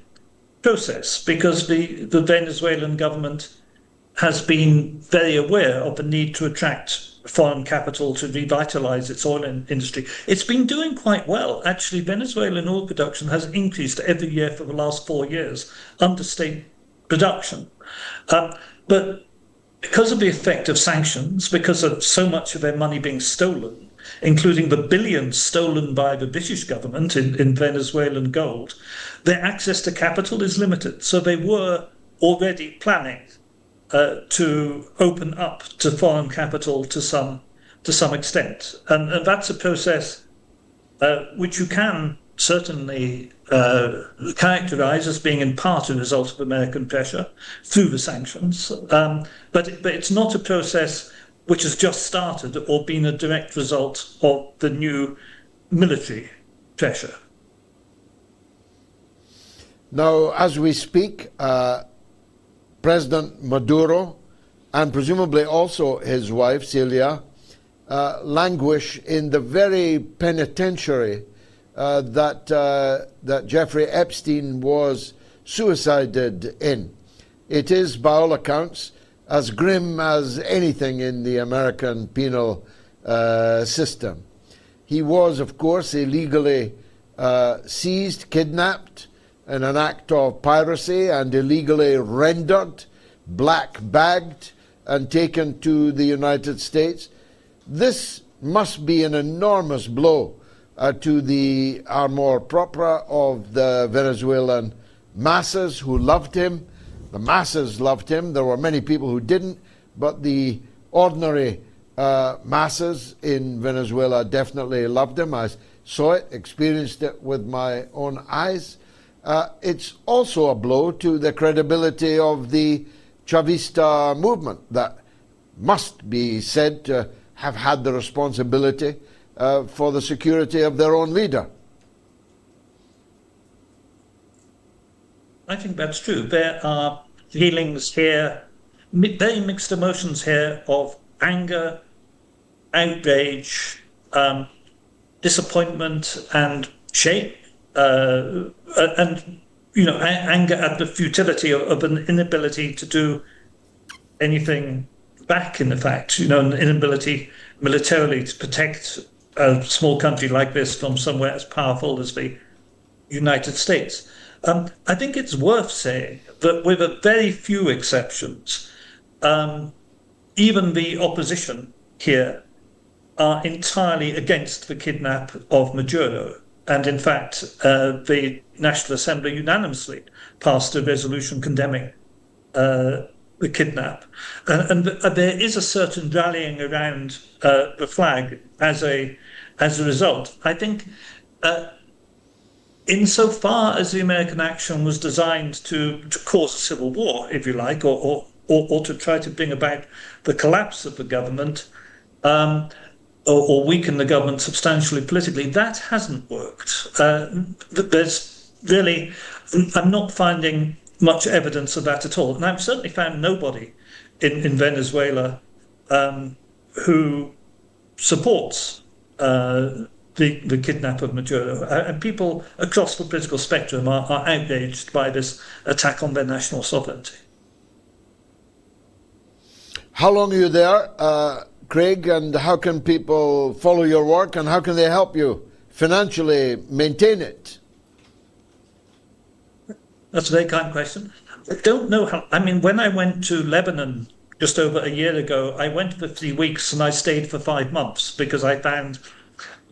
process, because the Venezuelan government has been very aware of the need to attract foreign capital to revitalize its oil industry. It's been doing quite well. Actually, Venezuelan oil production has increased every year for the last 4 years under state production. But because of the effect of sanctions, because of so much of their money being stolen, including the billions stolen by the British government in Venezuelan gold, their access to capital is limited. So they were already planning to open up to foreign capital to some extent, and that's a process which you can certainly characterize as being in part a result of American pressure through the sanctions, but it's not a process which has just started or been a direct result of the new military pressure. Now, as we speak, President Maduro, and presumably also his wife, Celia, languish in the very penitentiary that Jeffrey Epstein was suicided in. It is, by all accounts, as grim as anything in the American penal system. He was, of course, illegally seized, kidnapped, in an act of piracy, and illegally rendered, black-bagged, and taken to the United States. This must be an enormous blow to the amour propre of the Venezuelan masses who loved him. The masses loved him. There were many people who didn't, but the ordinary masses in Venezuela definitely loved him. I saw it, experienced it with my own eyes. It's also a blow to the credibility of the Chavista movement that must be said to have had the responsibility for the security of their own leader. I think that's true. There are feelings here, very mixed emotions here of anger, outrage, disappointment, and shame, and anger at the futility of an inability to do anything back. In fact, an inability militarily to protect a small country like this from somewhere as powerful as the United States. I think it's worth saying that with a very few exceptions, even the opposition here are entirely against the kidnap of Maduro. And in fact, the National Assembly unanimously passed a resolution condemning the kidnap. And there is a certain rallying around the flag as a result. I think insofar as the American action was designed to cause a civil war, if you like, or to try to bring about the collapse of the government, or weaken the government substantially politically, that hasn't worked. There's really, I'm not finding much evidence of that at all. And I've certainly found nobody in Venezuela who supports the kidnap of Maduro. And people across the political spectrum are outraged by this attack on their national sovereignty. How long are you there, Craig, and how can people follow your work, and how can they help you financially maintain it? That's a very kind question. I don't know how. I mean, when I went to Lebanon just over a year ago, I went for 3 weeks and I stayed for 5 months because I found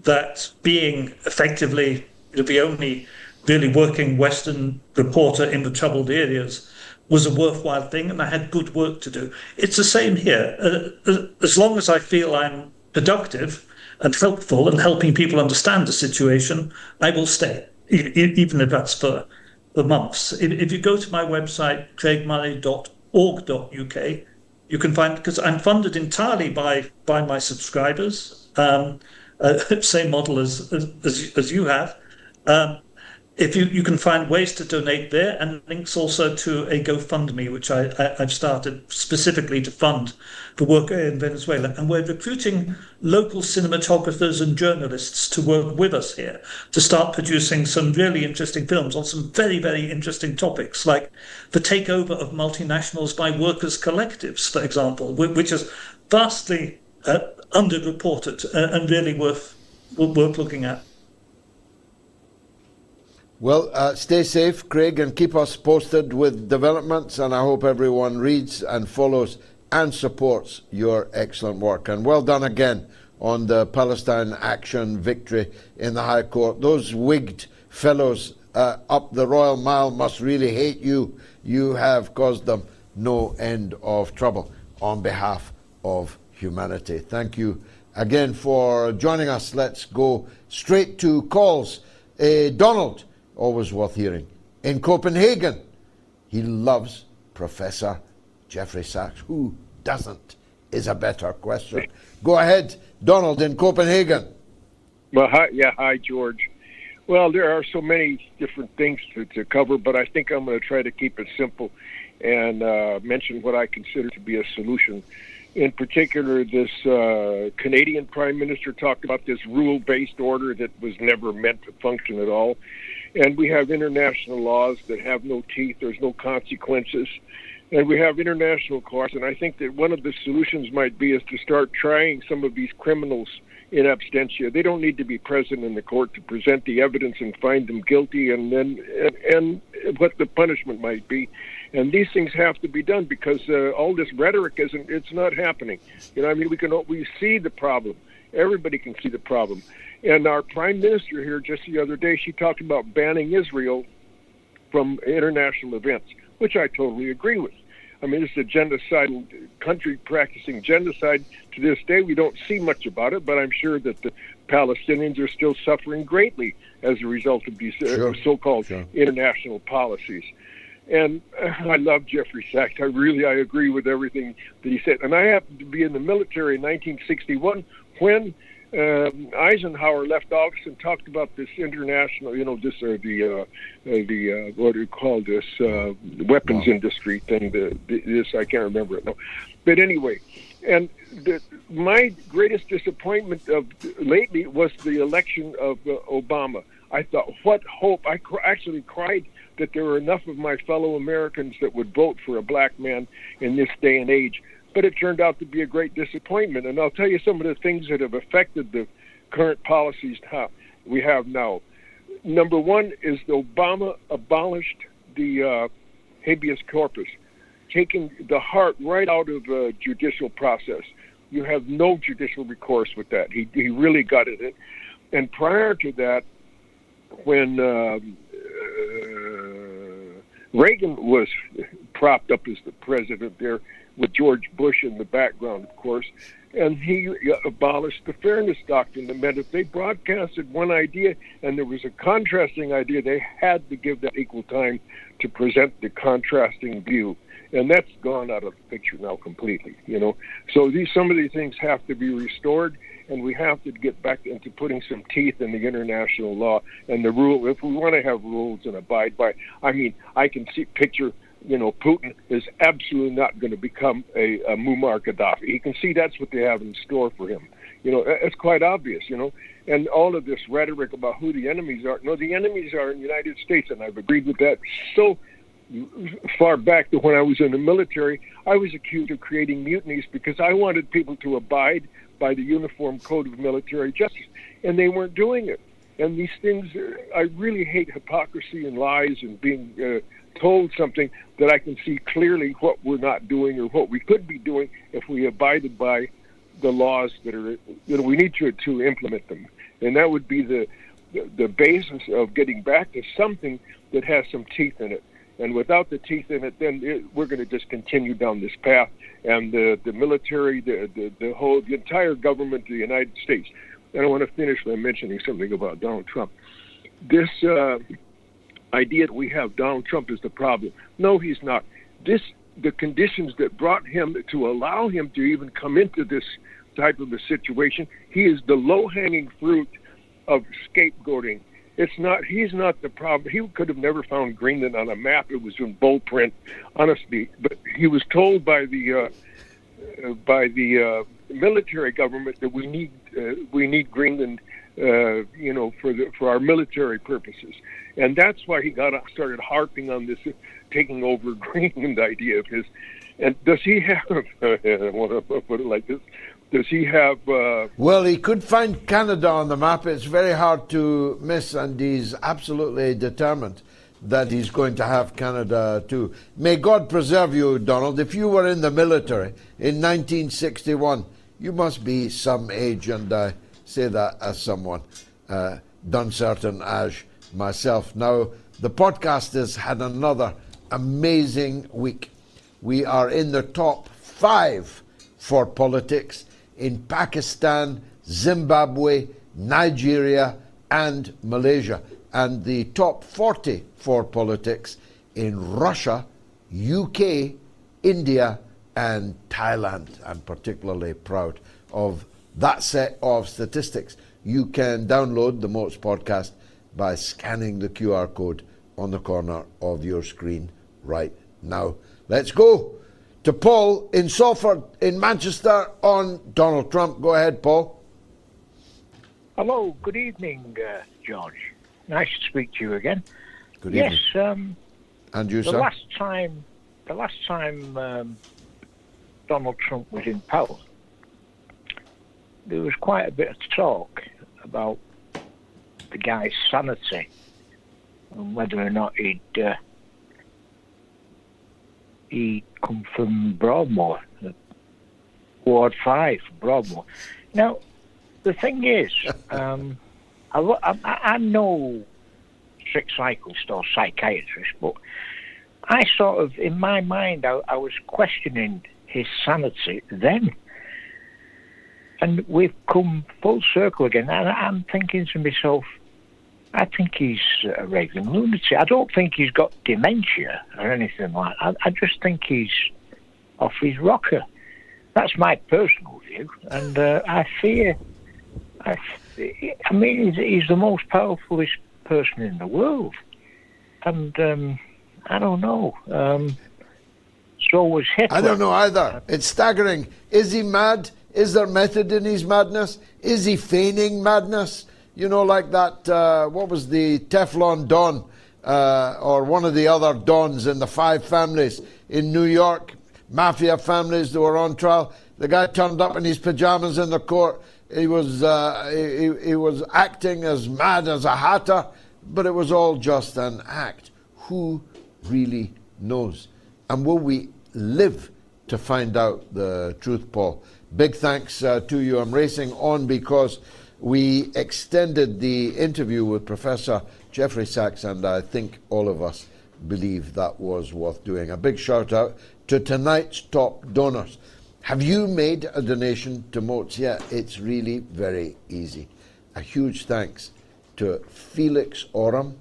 that being effectively the only really working Western reporter in the troubled areas was a worthwhile thing, and I had good work to do. It's the same here. As long as I feel I'm productive and helpful and helping people understand the situation, I will stay, even if that's for months. If you go to my website, craigmurray.org.uk, you can find, because I'm funded entirely by my subscribers, same model as you have. If you can find ways to donate there, and links also to a GoFundMe, which I've started specifically to fund the work in Venezuela. And we're recruiting local cinematographers and journalists to work with us here to start producing some really interesting films on some very, very interesting topics, like the takeover of multinationals by workers' collectives, for example, which is vastly underreported and really worth looking at. Well, stay safe, Craig, and keep us posted with developments, and I hope everyone reads and follows and supports your excellent work. And well done again on the Palestine Action victory in the High Court. Those wigged fellows up the Royal Mile must really hate you. You have caused them no end of trouble on behalf of humanity. Thank you again for joining us. Let's go straight to calls. Donald, always worth hearing, in Copenhagen. He loves Professor Jeffrey Sachs. Who doesn't is a better question. Go ahead, Donald in Copenhagen. Well, hi, George. Well, there are so many different things to cover, but I think I'm going to try to keep it simple and mention what I consider to be a solution. In particular, this Canadian Prime Minister talked about this rule-based order that was never meant to function at all. And we have international laws that have no teeth. There's no consequences. And we have international courts. And I think that one of the solutions might be is to start trying some of these criminals in absentia. They don't need to be present in the court to present the evidence and find them guilty, and then and what the punishment might be. And these things have to be done because all this rhetoric it's not happening. I mean, we see the problem. Everybody can see the problem. And our prime minister here just the other day, she talked about banning Israel from international events, which I totally agree with. I mean, it's a genocidal country practicing genocide. To this day, we don't see much about it, but I'm sure that the Palestinians are still suffering greatly as a result of these so-called international policies. And I love Jeffrey Sachs. I agree with everything that he said. And I happened to be in the military in 1961 when Eisenhower left office and talked about this international, what do you call this, weapons industry thing. This I can't remember it now. But anyway, and my greatest disappointment of lately was the election of Obama. I thought, what hope! I actually cried that there were enough of my fellow Americans that would vote for a black man in this day and age. But it turned out to be a great disappointment. And I'll tell you some of the things that have affected the current policies we have now. Number one is Obama abolished the habeas corpus, taking the heart right out of the judicial process. You have no judicial recourse with that. He really gutted it. And prior to that, when Reagan was propped up as the president there, with George Bush in the background, of course, and he abolished the fairness doctrine. That meant if they broadcasted one idea and there was a contrasting idea, they had to give that equal time to present the contrasting view. And that's gone out of the picture now completely, So some of these things have to be restored, and we have to get back into putting some teeth in the international law and the rule. If we want to have rules and abide by, I can picture Putin is absolutely not going to become a Muammar Gaddafi. He can see that's what they have in store for him. It's quite obvious, And all of this rhetoric about who the enemies are. No, the enemies are in the United States, and I've agreed with that so far back to when I was in the military. I was accused of creating mutinies because I wanted people to abide by the Uniform Code of Military Justice, and they weren't doing it. And these things, I really hate hypocrisy and lies and being told something that I can see clearly what we're not doing or what we could be doing if we abided by the laws that are, we need to implement them. And that would be the basis of getting back to something that has some teeth in it. And without the teeth in it, then we're going to just continue down this path. And the military, the entire government of the United States. And I want to finish by mentioning something about Donald Trump. This idea that we have Donald Trump is the problem. No, he's not. The conditions that brought him to allow him to even come into this type of a situation, he is the low-hanging fruit of scapegoating. He's not the problem. He could have never found Greenland on a map. It was in bold print, honestly. But he was told by the military government that we need Greenland, for our military purposes, and that's why he started harping on this taking over Greenland idea of his. And does he have? I want to put it like this. Does he have... Well, he could find Canada on the map. It's very hard to miss, and he's absolutely determined that he's going to have Canada too. May God preserve you, Donald. If you were in the military in 1961, you must be some age, and I say that as someone done certain as myself. Now, the podcast has had another amazing week. We are in the top 5 for politics in Pakistan, Zimbabwe, Nigeria, and Malaysia, and the top 40 for politics in Russia, UK, India, and Thailand. I'm particularly proud of that set of statistics. You can download the Moats podcast by scanning the QR code on the corner of your screen right now. Let's go to Paul in Salford in Manchester on Donald Trump. Go ahead, Paul. Hello, good evening, George. Nice to speak to you again. Good evening. Yes, and you, the sir? The last time Donald Trump was in power, there was quite a bit of talk about the guy's sanity and whether or not he'd come from Broadmoor, Ward 5, Broadmoor. Now, the thing is, I'm no strict cyclist or psychiatrist, but I sort of, in my mind, I was questioning his sanity then. And we've come full circle again. And I'm thinking to myself, I think he's a raving lunatic. I don't think he's got dementia or anything like that. I just think he's off his rocker. That's my personal view. And I fear, he's the most powerful person in the world. And I don't know. So was Hitler. I don't know either. It's staggering. Is he mad? Is there method in his madness? Is he feigning madness? You know, like that, what was the Teflon Don, or one of the other Dons in the 5 families in New York, mafia families that were on trial. The guy turned up in his pajamas in the court. He was acting as mad as a hatter, but it was all just an act. Who really knows? And will we live to find out the truth, Paul? Big thanks to you. I'm racing on because we extended the interview with Professor Jeffrey Sachs, and I think all of us believe that was worth doing. A big shout out to tonight's top donors. Have you made a donation to Moats yet? It's really very easy. A huge thanks to Felix Oram,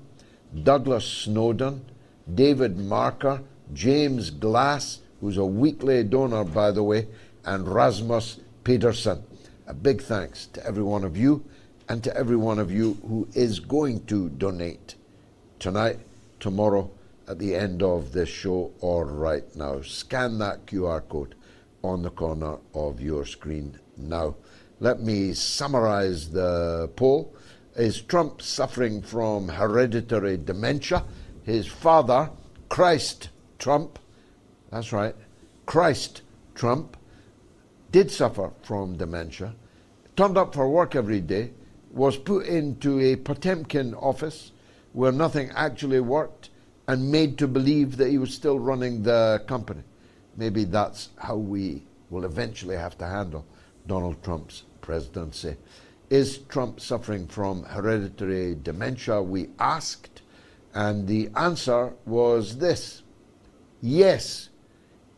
Douglas Snowden, David Marker, James Glass, who's a weekly donor, by the way, and Rasmus Pedersen. A big thanks to every one of you, and to every one of you who is going to donate tonight, tomorrow, at the end of this show, or right now. Scan that QR code on the corner of your screen now. Let me summarize the poll. Is Trump suffering from hereditary dementia? His father, Christ Trump, that's right, Christ Trump, did suffer from dementia, turned up for work every day, was put into a Potemkin office where nothing actually worked, and made to believe that he was still running the company. Maybe that's how we will eventually have to handle Donald Trump's presidency. Is Trump suffering from hereditary dementia, we asked, and the answer was this: yes.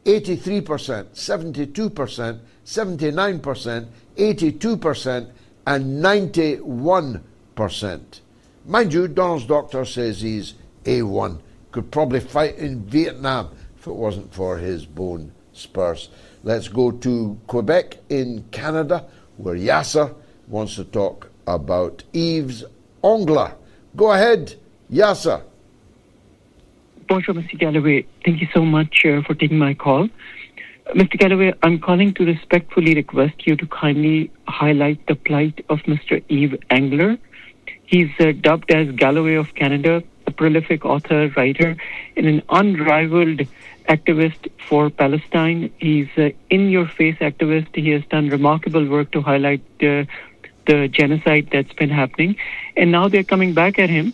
83%, 72%, 79%, 82%, and 91%. Mind you, Donald's doctor says he's A1. Could probably fight in Vietnam if it wasn't for his bone spurs. Let's go to Quebec in Canada, where Yasser wants to talk about Yves Ongler. Go ahead, Yasser. Bonjour, Mr. Galloway. Thank you so much for taking my call. Mr. Galloway, I'm calling to respectfully request you to kindly highlight the plight of Mr. Yves Ongler. He's dubbed as Galloway of Canada, a prolific author, writer, and an unrivaled activist for Palestine. He's in-your-face activist. He has done remarkable work to highlight the genocide that's been happening. And now they're coming back at him.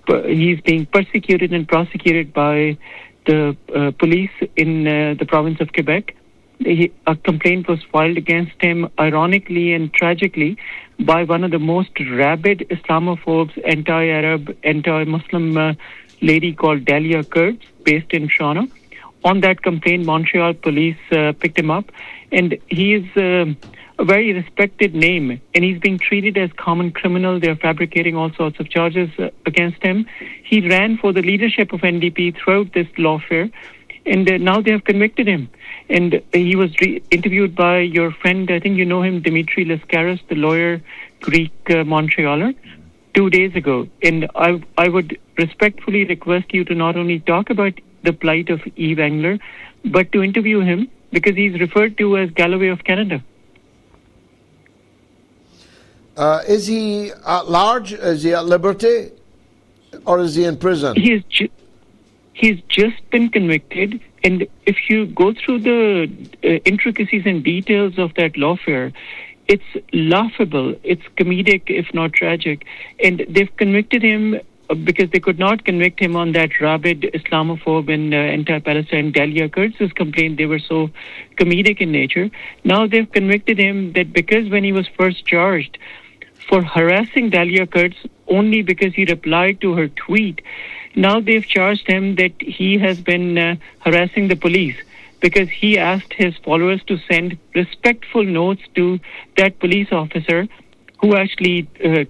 He's being persecuted and prosecuted by the police in the province of Quebec. A complaint was filed against him, ironically and tragically, by one of the most rabid Islamophobes, anti-Arab, anti-Muslim lady called Dahlia Kurtz, based in Toronto. On that complaint, Montreal police picked him up, and he is a very respected name, and he's being treated as common criminal. They're fabricating all sorts of charges against him. He ran for the leadership of NDP throughout this lawfare, and now they have convicted him. And he was interviewed by your friend, I think you know him, Dimitri Lascaris, the lawyer, Greek Montrealer, 2 days ago. And I would respectfully request you to not only talk about the plight of Yves Ongler, but to interview him, because he's referred to as Galloway of Canada. Is he at large? Is he at liberty? Or is he in prison? He's just been convicted, and if you go through the intricacies and details of that lawfare, it's laughable, it's comedic, if not tragic. And they've convicted him because they could not convict him on that rabid Islamophobe and anti-Palestine Dahlia Kurtz's complaint. They were so comedic in nature. Now they've convicted him that because when he was first charged for harassing Dahlia Kurtz only because he replied to her tweet, Now they've charged him that he has been harassing the police because he asked his followers to send respectful notes to that police officer who actually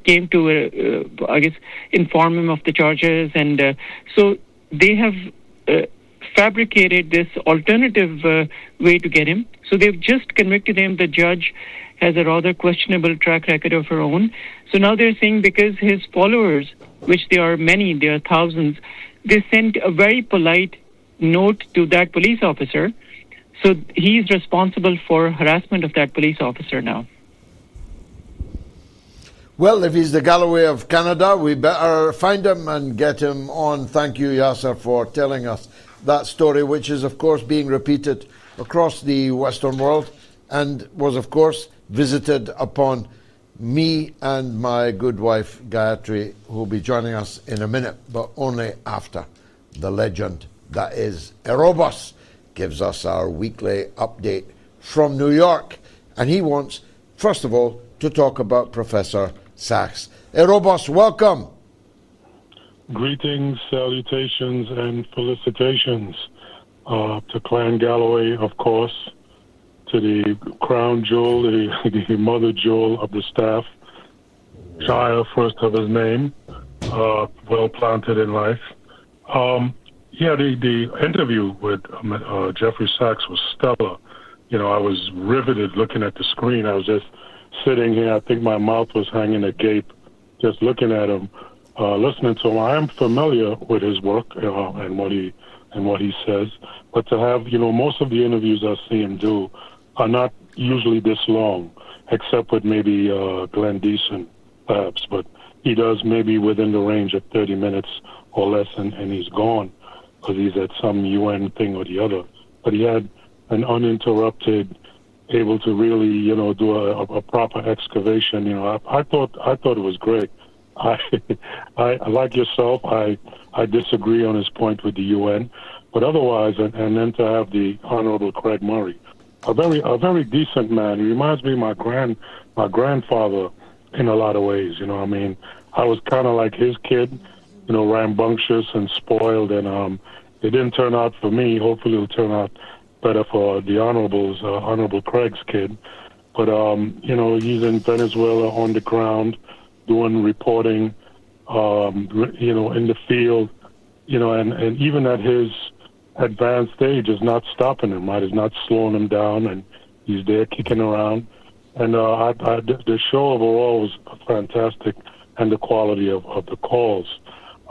came to, I guess, inform him of the charges. And so they have fabricated this alternative way to get him. So they've just convicted him. The judge has a rather questionable track record of her own. So now they're saying because his followers, which there are many, there are thousands, they sent a very polite note to that police officer. So he's responsible for harassment of that police officer now. Well, if he's the Galloway of Canada, we better find him and get him on. Thank you, Yasser, for telling us that story, which is, of course, being repeated across the Western world and was, of course, visited upon me and my good wife, Gayatri, who will be joining us in a minute, but only after the legend that is Erebos gives us our weekly update from New York. And he wants, first of all, to talk about Professor Sachs. Erebos, welcome. Greetings, salutations, and felicitations to Clan Galloway, of course, to the crown jewel, the mother jewel of the staff, child first of his name, well planted in life. The interview with Jeffrey Sachs was stellar. You know, I was riveted looking at the screen. I was just sitting here. I think my mouth was hanging agape, just looking at him, listening to him. I am familiar with his work and what he says, but to have, most of the interviews I see him do are not usually this long, except with maybe Glenn Deason, perhaps. But he does maybe within the range of 30 minutes or less, and he's gone because he's at some UN thing or the other. But he had an uninterrupted, able to really, do a proper excavation. I thought it was great. I like yourself. I disagree on his point with the UN, but otherwise, and then to have the Honorable Craig Murray, a very decent man. He reminds me of my grandfather in a lot of ways. I was kind of like his kid, rambunctious and spoiled, and it didn't turn out for me. Hopefully, it'll turn out better for the Honorable Craig's kid. But he's in Venezuela on the ground, doing reporting, in the field, and even at his advanced age is not stopping him, right? It's not slowing him down, and he's there kicking around. And the show overall was fantastic, and the quality of the calls.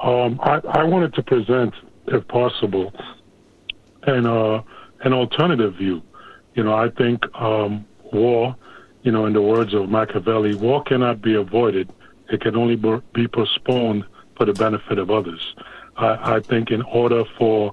I wanted to present, if possible, an alternative view. I think war, in the words of Machiavelli, war cannot be avoided. It can only be postponed for the benefit of others. I think in order for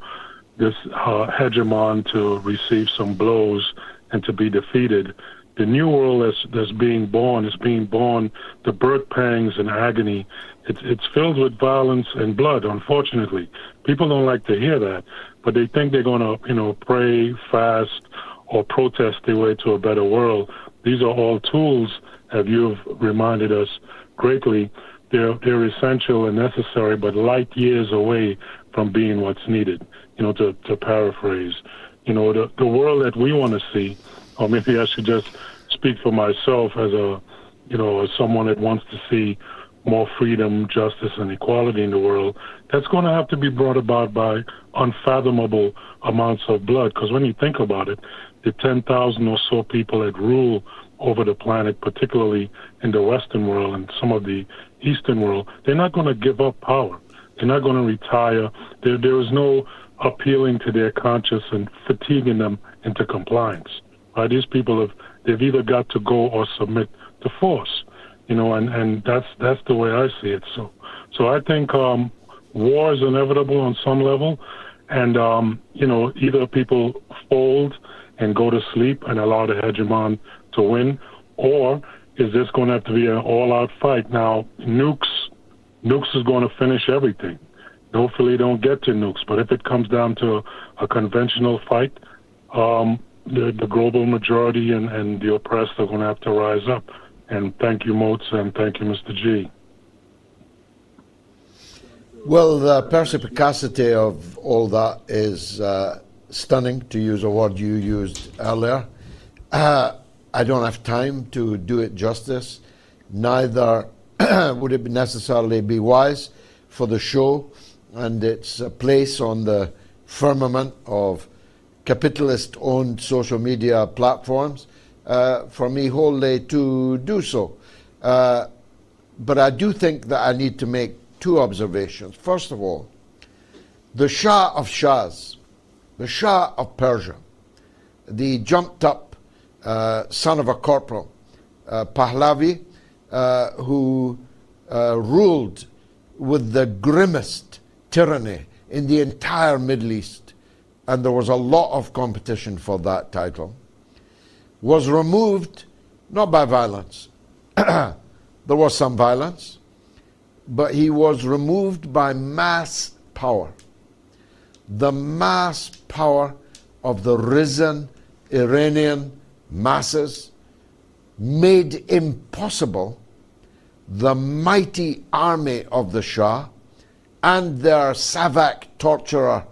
this hegemon to receive some blows and to be defeated, the new world that's being born is being born, the birth pangs and agony. It's filled with violence and blood, unfortunately. People don't like to hear that, but they think they're going to, pray, fast, or protest their way to a better world. These are all tools, as you've reminded us greatly. They're essential and necessary, but light years away from being what's needed. To paraphrase, the world that we want to see, or maybe I should just speak for myself as as someone that wants to see more freedom, justice, and equality in the world. That's going to have to be brought about by unfathomable amounts of blood. Because when you think about it, the 10,000 or so people that rule over the planet, particularly in the Western world and some of the Eastern world, they're not going to give up power. They're not going to retire. There is no appealing to their conscience and fatiguing them into compliance. Right? These people they've either got to go or submit to force. And that's the way I see it. So I think war is inevitable on some level, and either people fold and go to sleep and allow the hegemon to win, or is this going to have to be an all-out fight? Now, nukes is going to finish everything. Hopefully don't get to nukes, but if it comes down to a conventional fight, the global majority and the oppressed are going to have to rise up. And thank you, Moats, and thank you, Mr. G. Well, the perspicacity of all that is stunning, to use a word you used earlier. I don't have time to do it justice. Neither would it necessarily be wise for the show and its place on the firmament of capitalist-owned social media platforms for me wholly to do so. But I do think that I need to make two observations. First of all, the Shah of Shahs, the Shah of Persia, the jumped-up son of a corporal, Pahlavi, who ruled with the grimmest tyranny in the entire Middle East, and there was a lot of competition for that title, was removed not by violence. There was some violence, but he was removed by mass power. The mass power of the risen Iranian masses made impossible the mighty army of the Shah and their Savak torturer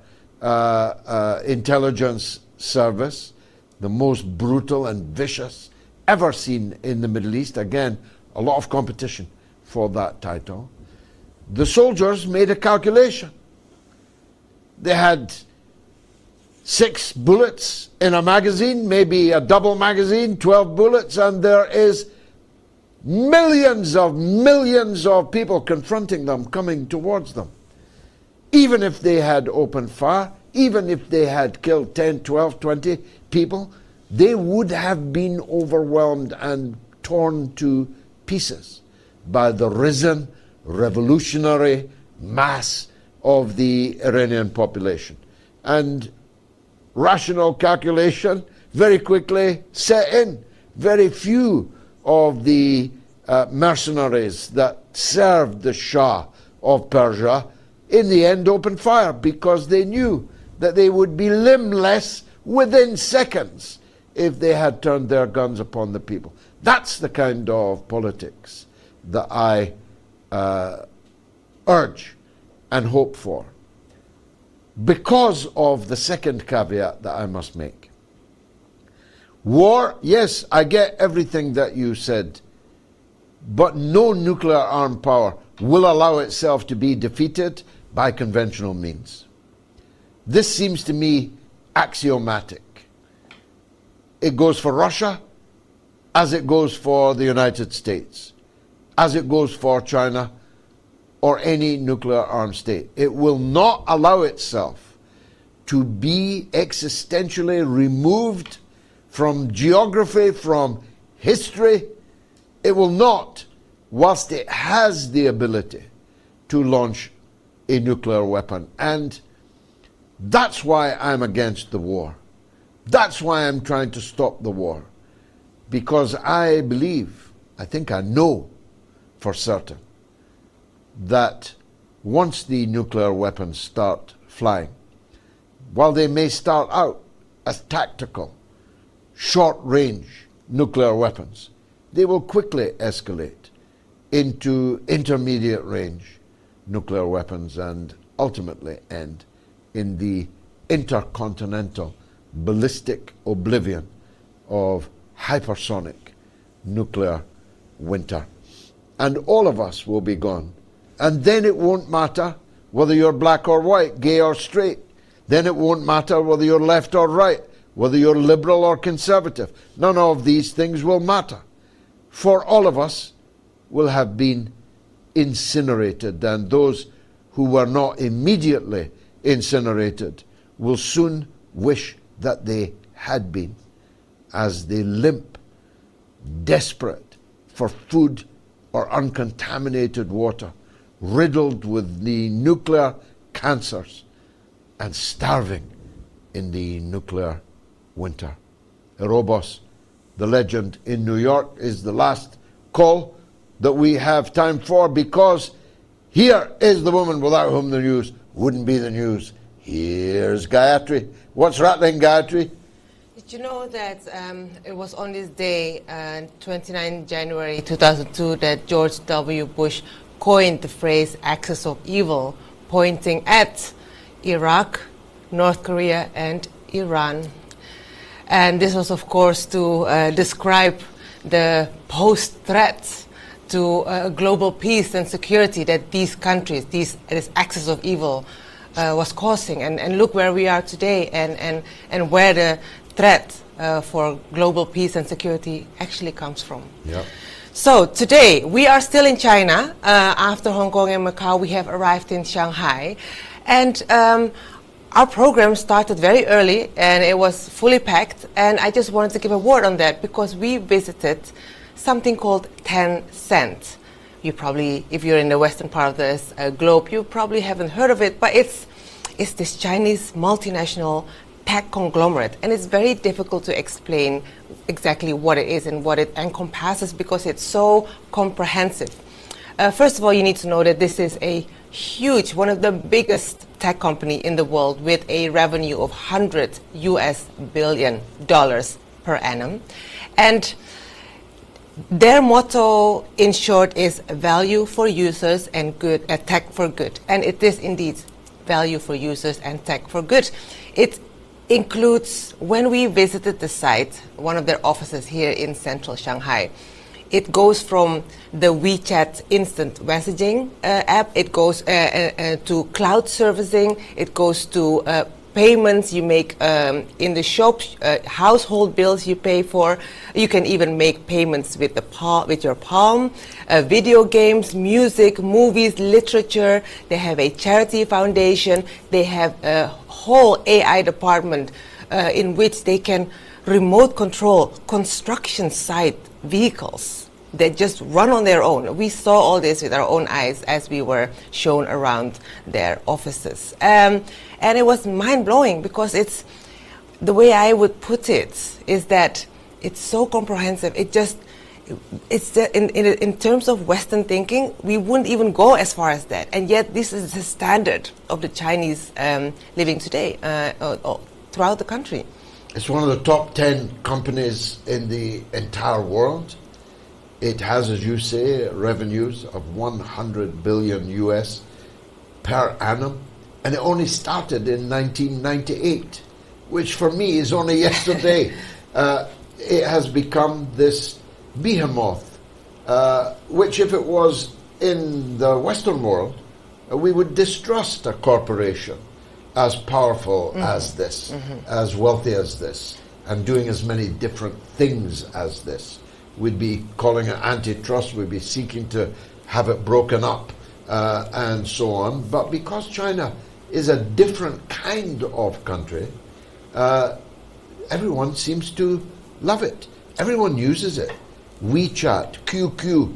intelligence service, the most brutal and vicious ever seen in the Middle East. Again, a lot of competition for that title. The soldiers made a calculation. They had 6 bullets in a magazine, maybe a double magazine, 12 bullets, and there is millions of people confronting them, coming towards them. Even if they had opened fire, even if they had killed 10, 12, 20 people, they would have been overwhelmed and torn to pieces by the risen revolutionary mass of the Iranian population. And rational calculation very quickly set in. Very few of the mercenaries that served the Shah of Persia in the end opened fire, because they knew that they would be limbless within seconds if they had turned their guns upon the people. That's the kind of politics that I urge and hope for, because of the second caveat that I must make. War, yes, I get everything that you said, but no nuclear armed power will allow itself to be defeated by conventional means. This seems to me axiomatic. It goes for Russia, as it goes for the United States, as it goes for China, or any nuclear armed state. It will not allow itself to be existentially removed from geography, from history. It will not, whilst it has the ability to launch a nuclear weapon. And that's why I'm against the war. That's why I'm trying to stop the war. Because I believe, I think I know for certain, that once the nuclear weapons start flying, while they may start out as tactical, short-range nuclear weapons, they will quickly escalate into intermediate-range nuclear weapons and ultimately end in the intercontinental ballistic oblivion of hypersonic nuclear winter. And all of us will be gone. And then it won't matter whether you're black or white, gay or straight. Then it won't matter whether you're left or right, whether you're liberal or conservative. None of these things will matter. For all of us will have been incinerated, and those who were not immediately incinerated will soon wish that they had been, as they limp, desperate for food or uncontaminated water, riddled with the nuclear cancers, and starving in the nuclear winter. Erebos, the legend in New York, is the last call that we have time for, because here is the woman without whom the news wouldn't be the news. Here's Gayatri. What's rattling, Gayatri? Did you know that it was on this day, 29 January 2002, that George W. Bush coined the phrase axis of evil pointing at Iraq, North Korea, and Iran. And this was, of course, to describe the post-threats to global peace and security that these countries, this axis of evil, was causing. And look where we are today, and where the threat for global peace and security actually comes from. Yeah. So today, we are still in China. After Hong Kong and Macau, we have arrived in Shanghai. And our program started very early, and it was fully packed. And I just wanted to give a word on that, because we visited something called 10 cent. You probably, if you're in the western part of this globe, you probably haven't heard of it, but it's this Chinese multinational tech conglomerate, and it's very difficult to explain exactly what it is and what it encompasses, because it's so comprehensive. First of all, you need to know that this is a huge, one of the biggest tech company in the world, with a revenue of $100 billion per annum. And their motto, in short, is value for users and good, tech for good. And it is indeed value for users and tech for good. It includes, when we visited the site, one of their offices here in central Shanghai, it goes from the WeChat instant messaging app, it goes to cloud servicing, it goes to payments you make in the shops, household bills you pay for. You can even make payments with your palm, video games, music, movies, literature. They have a charity foundation. They have a whole AI department in which they can remote control construction site vehicles that just run on their own. We saw all this with our own eyes as we were shown around their offices. And it was mind-blowing, because it's, the way I would put it is that it's so comprehensive. In terms of Western thinking, we wouldn't even go as far as that. And yet this is the standard of the Chinese living today throughout the country. It's one of the top 10 companies in the entire world. It has, as you say, revenues of 100 billion US per annum. And it only started in 1998, which for me is only yesterday. It has become this behemoth, which if it was in the Western world, we would distrust a corporation as powerful as this, as wealthy as this, and doing as many different things as this. We'd be calling it antitrust, we'd be seeking to have it broken up, and so on. But because China is a different kind of country, everyone seems to love it. Everyone uses it. WeChat, QQ.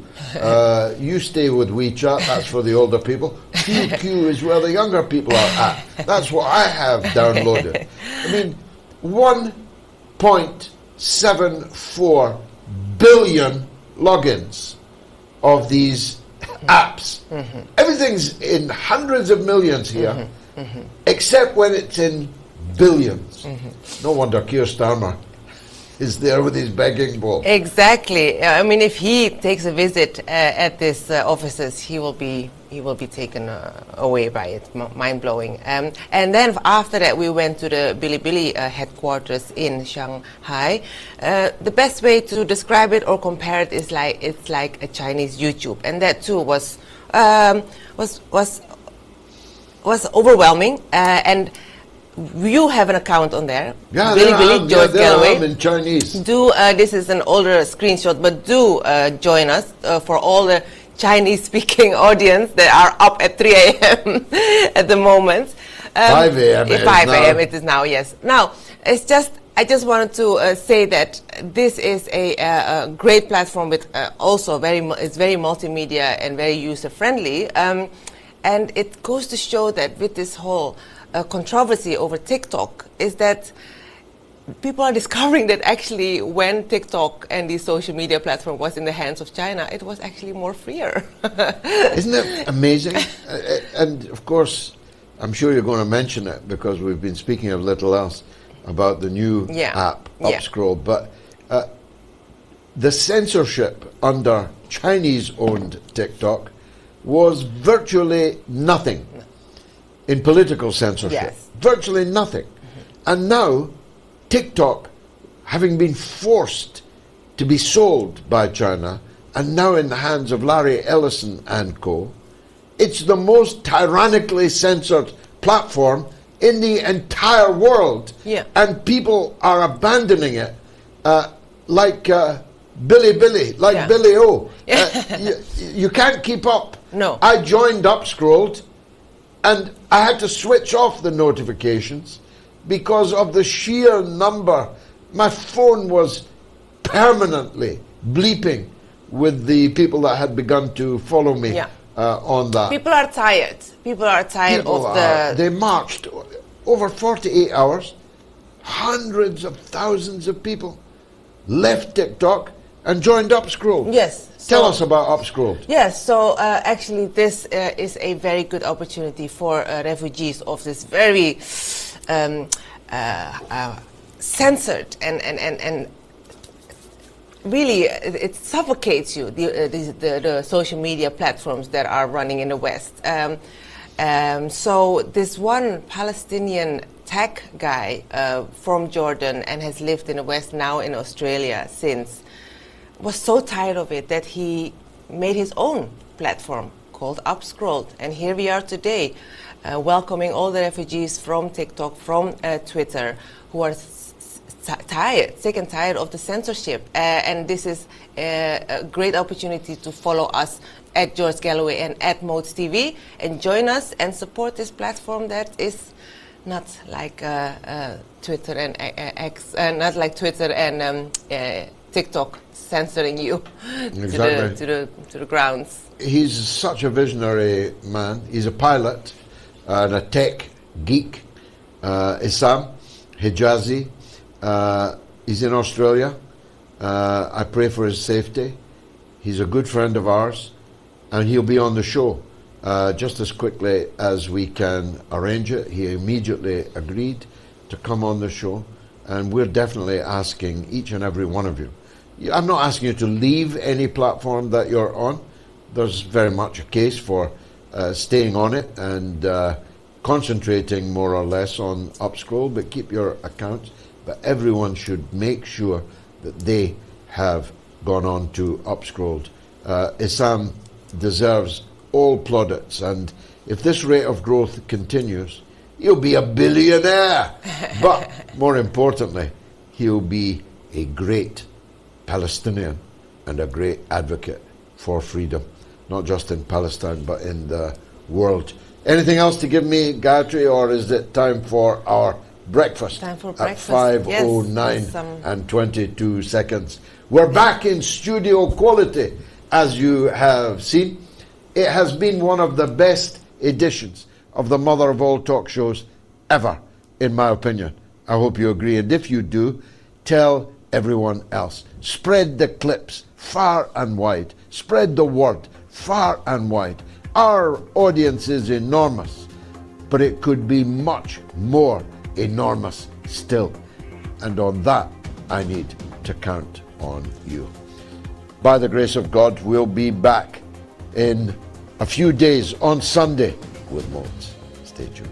You stay with WeChat, that's for the older people. QQ is where the younger people are at. That's what I have downloaded. I mean, 1.74 billion logins of these apps. Everything's in hundreds of millions here, except when it's in billions. No wonder Keir Starmer is there with his begging bowl. Exactly. I mean, if he takes a visit at these offices, he will be taken away by it. Mind blowing. And then after that, we went to the Bilibili headquarters in Shanghai. The best way to describe it or compare it is it's like a Chinese YouTube, and that too was overwhelming. And you have an account on there. Yeah, Bilibili, George Galloway. I'm in Chinese. This is an older screenshot, but do join us for all the Chinese-speaking audience that are up at 3 a.m. at the moment. 5 a.m. 5 a.m. it is now, yes. Now, I just wanted to say that this is a great platform with also it's very multimedia and very user-friendly. And it goes to show that with this whole controversy over TikTok is that people are discovering that actually when TikTok and the social media platform was in the hands of China, it was actually more freer. Isn't it amazing? And of course, I'm sure you're going to mention it because we've been speaking of little else about the new app, Upscroll. But the censorship under Chinese-owned TikTok was virtually nothing. in political censorship. Yes. Virtually nothing. And now, TikTok, having been forced to be sold by China, and now in the hands of Larry Ellison and co., it's the most tyrannically censored platform in the entire world. Yeah. And people are abandoning it like Billy, like Yeah. Billy O. You can't keep up. No. I joined Upscrolled, and I had to switch off the notifications because of the sheer number. My phone was permanently bleeping with the people that had begun to follow me on that. People are tired. People are tired of the... They marched over 48 hours. Hundreds of thousands of people left TikTok and joined Upscrolled. Yes. Tell us about Upscrolled. Yes, so actually this is a very good opportunity for refugees of this very censored and really it suffocates you, the social media platforms that are running in the West. So this one Palestinian tech guy from Jordan and has lived in the West, now in Australia since, was so tired of it that he made his own platform called Upscrolled. And here we are today, welcoming all the refugees from TikTok, from Twitter, who are sick and tired of the censorship. And this is a great opportunity to follow us at George Galloway and at Modes TV and join us and support this platform that is not like Twitter and X, not like Twitter and TikTok censoring you to the grounds. He's such a visionary man. He's a pilot and a tech geek. Issam Hijazi. He's in Australia. I pray for his safety. He's a good friend of ours, and he'll be on the show just as quickly as we can arrange it. He immediately agreed to come on the show, and we're definitely asking each and every one of you. I'm not asking you to leave any platform that you're on. There's very much a case for staying on it and concentrating more or less on Upscroll, but keep your accounts. But everyone should make sure that they have gone on to Upscrolled. Issam deserves all plaudits, and if this rate of growth continues, he'll be a billionaire. But more importantly, he'll be a great Palestinian and a great advocate for freedom, not just in Palestine, but in the world. Anything else to give me, Gayatri, or is it time for our breakfast? Time for at breakfast. 5:09 Yes, and 22 seconds. We're back in studio quality, as you have seen. It has been one of the best editions of the mother of all talk shows ever, in my opinion. I hope you agree, and if you do, tell everyone else. Spread the clips far and wide. Spread the word far and wide. Our audience is enormous, but it could be much more enormous still. And on that, I need to count on you. By the grace of God, we'll be back in a few days on Sunday with Modes. Stay tuned.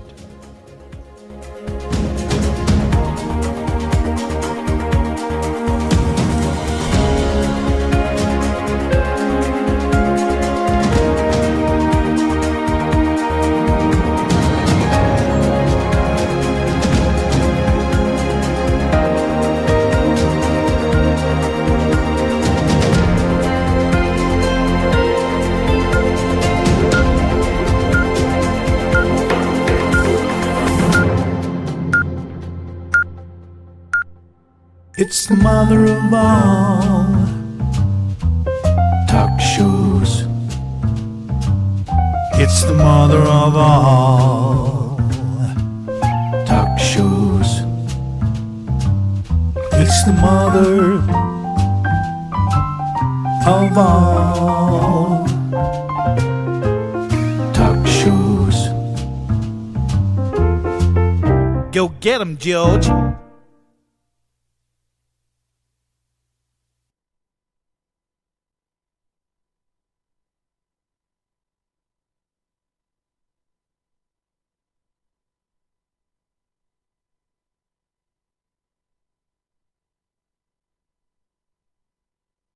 It's the mother of all talk shows. It's the mother of all talk shows. It's the mother of all talk shows. Go get 'em, George.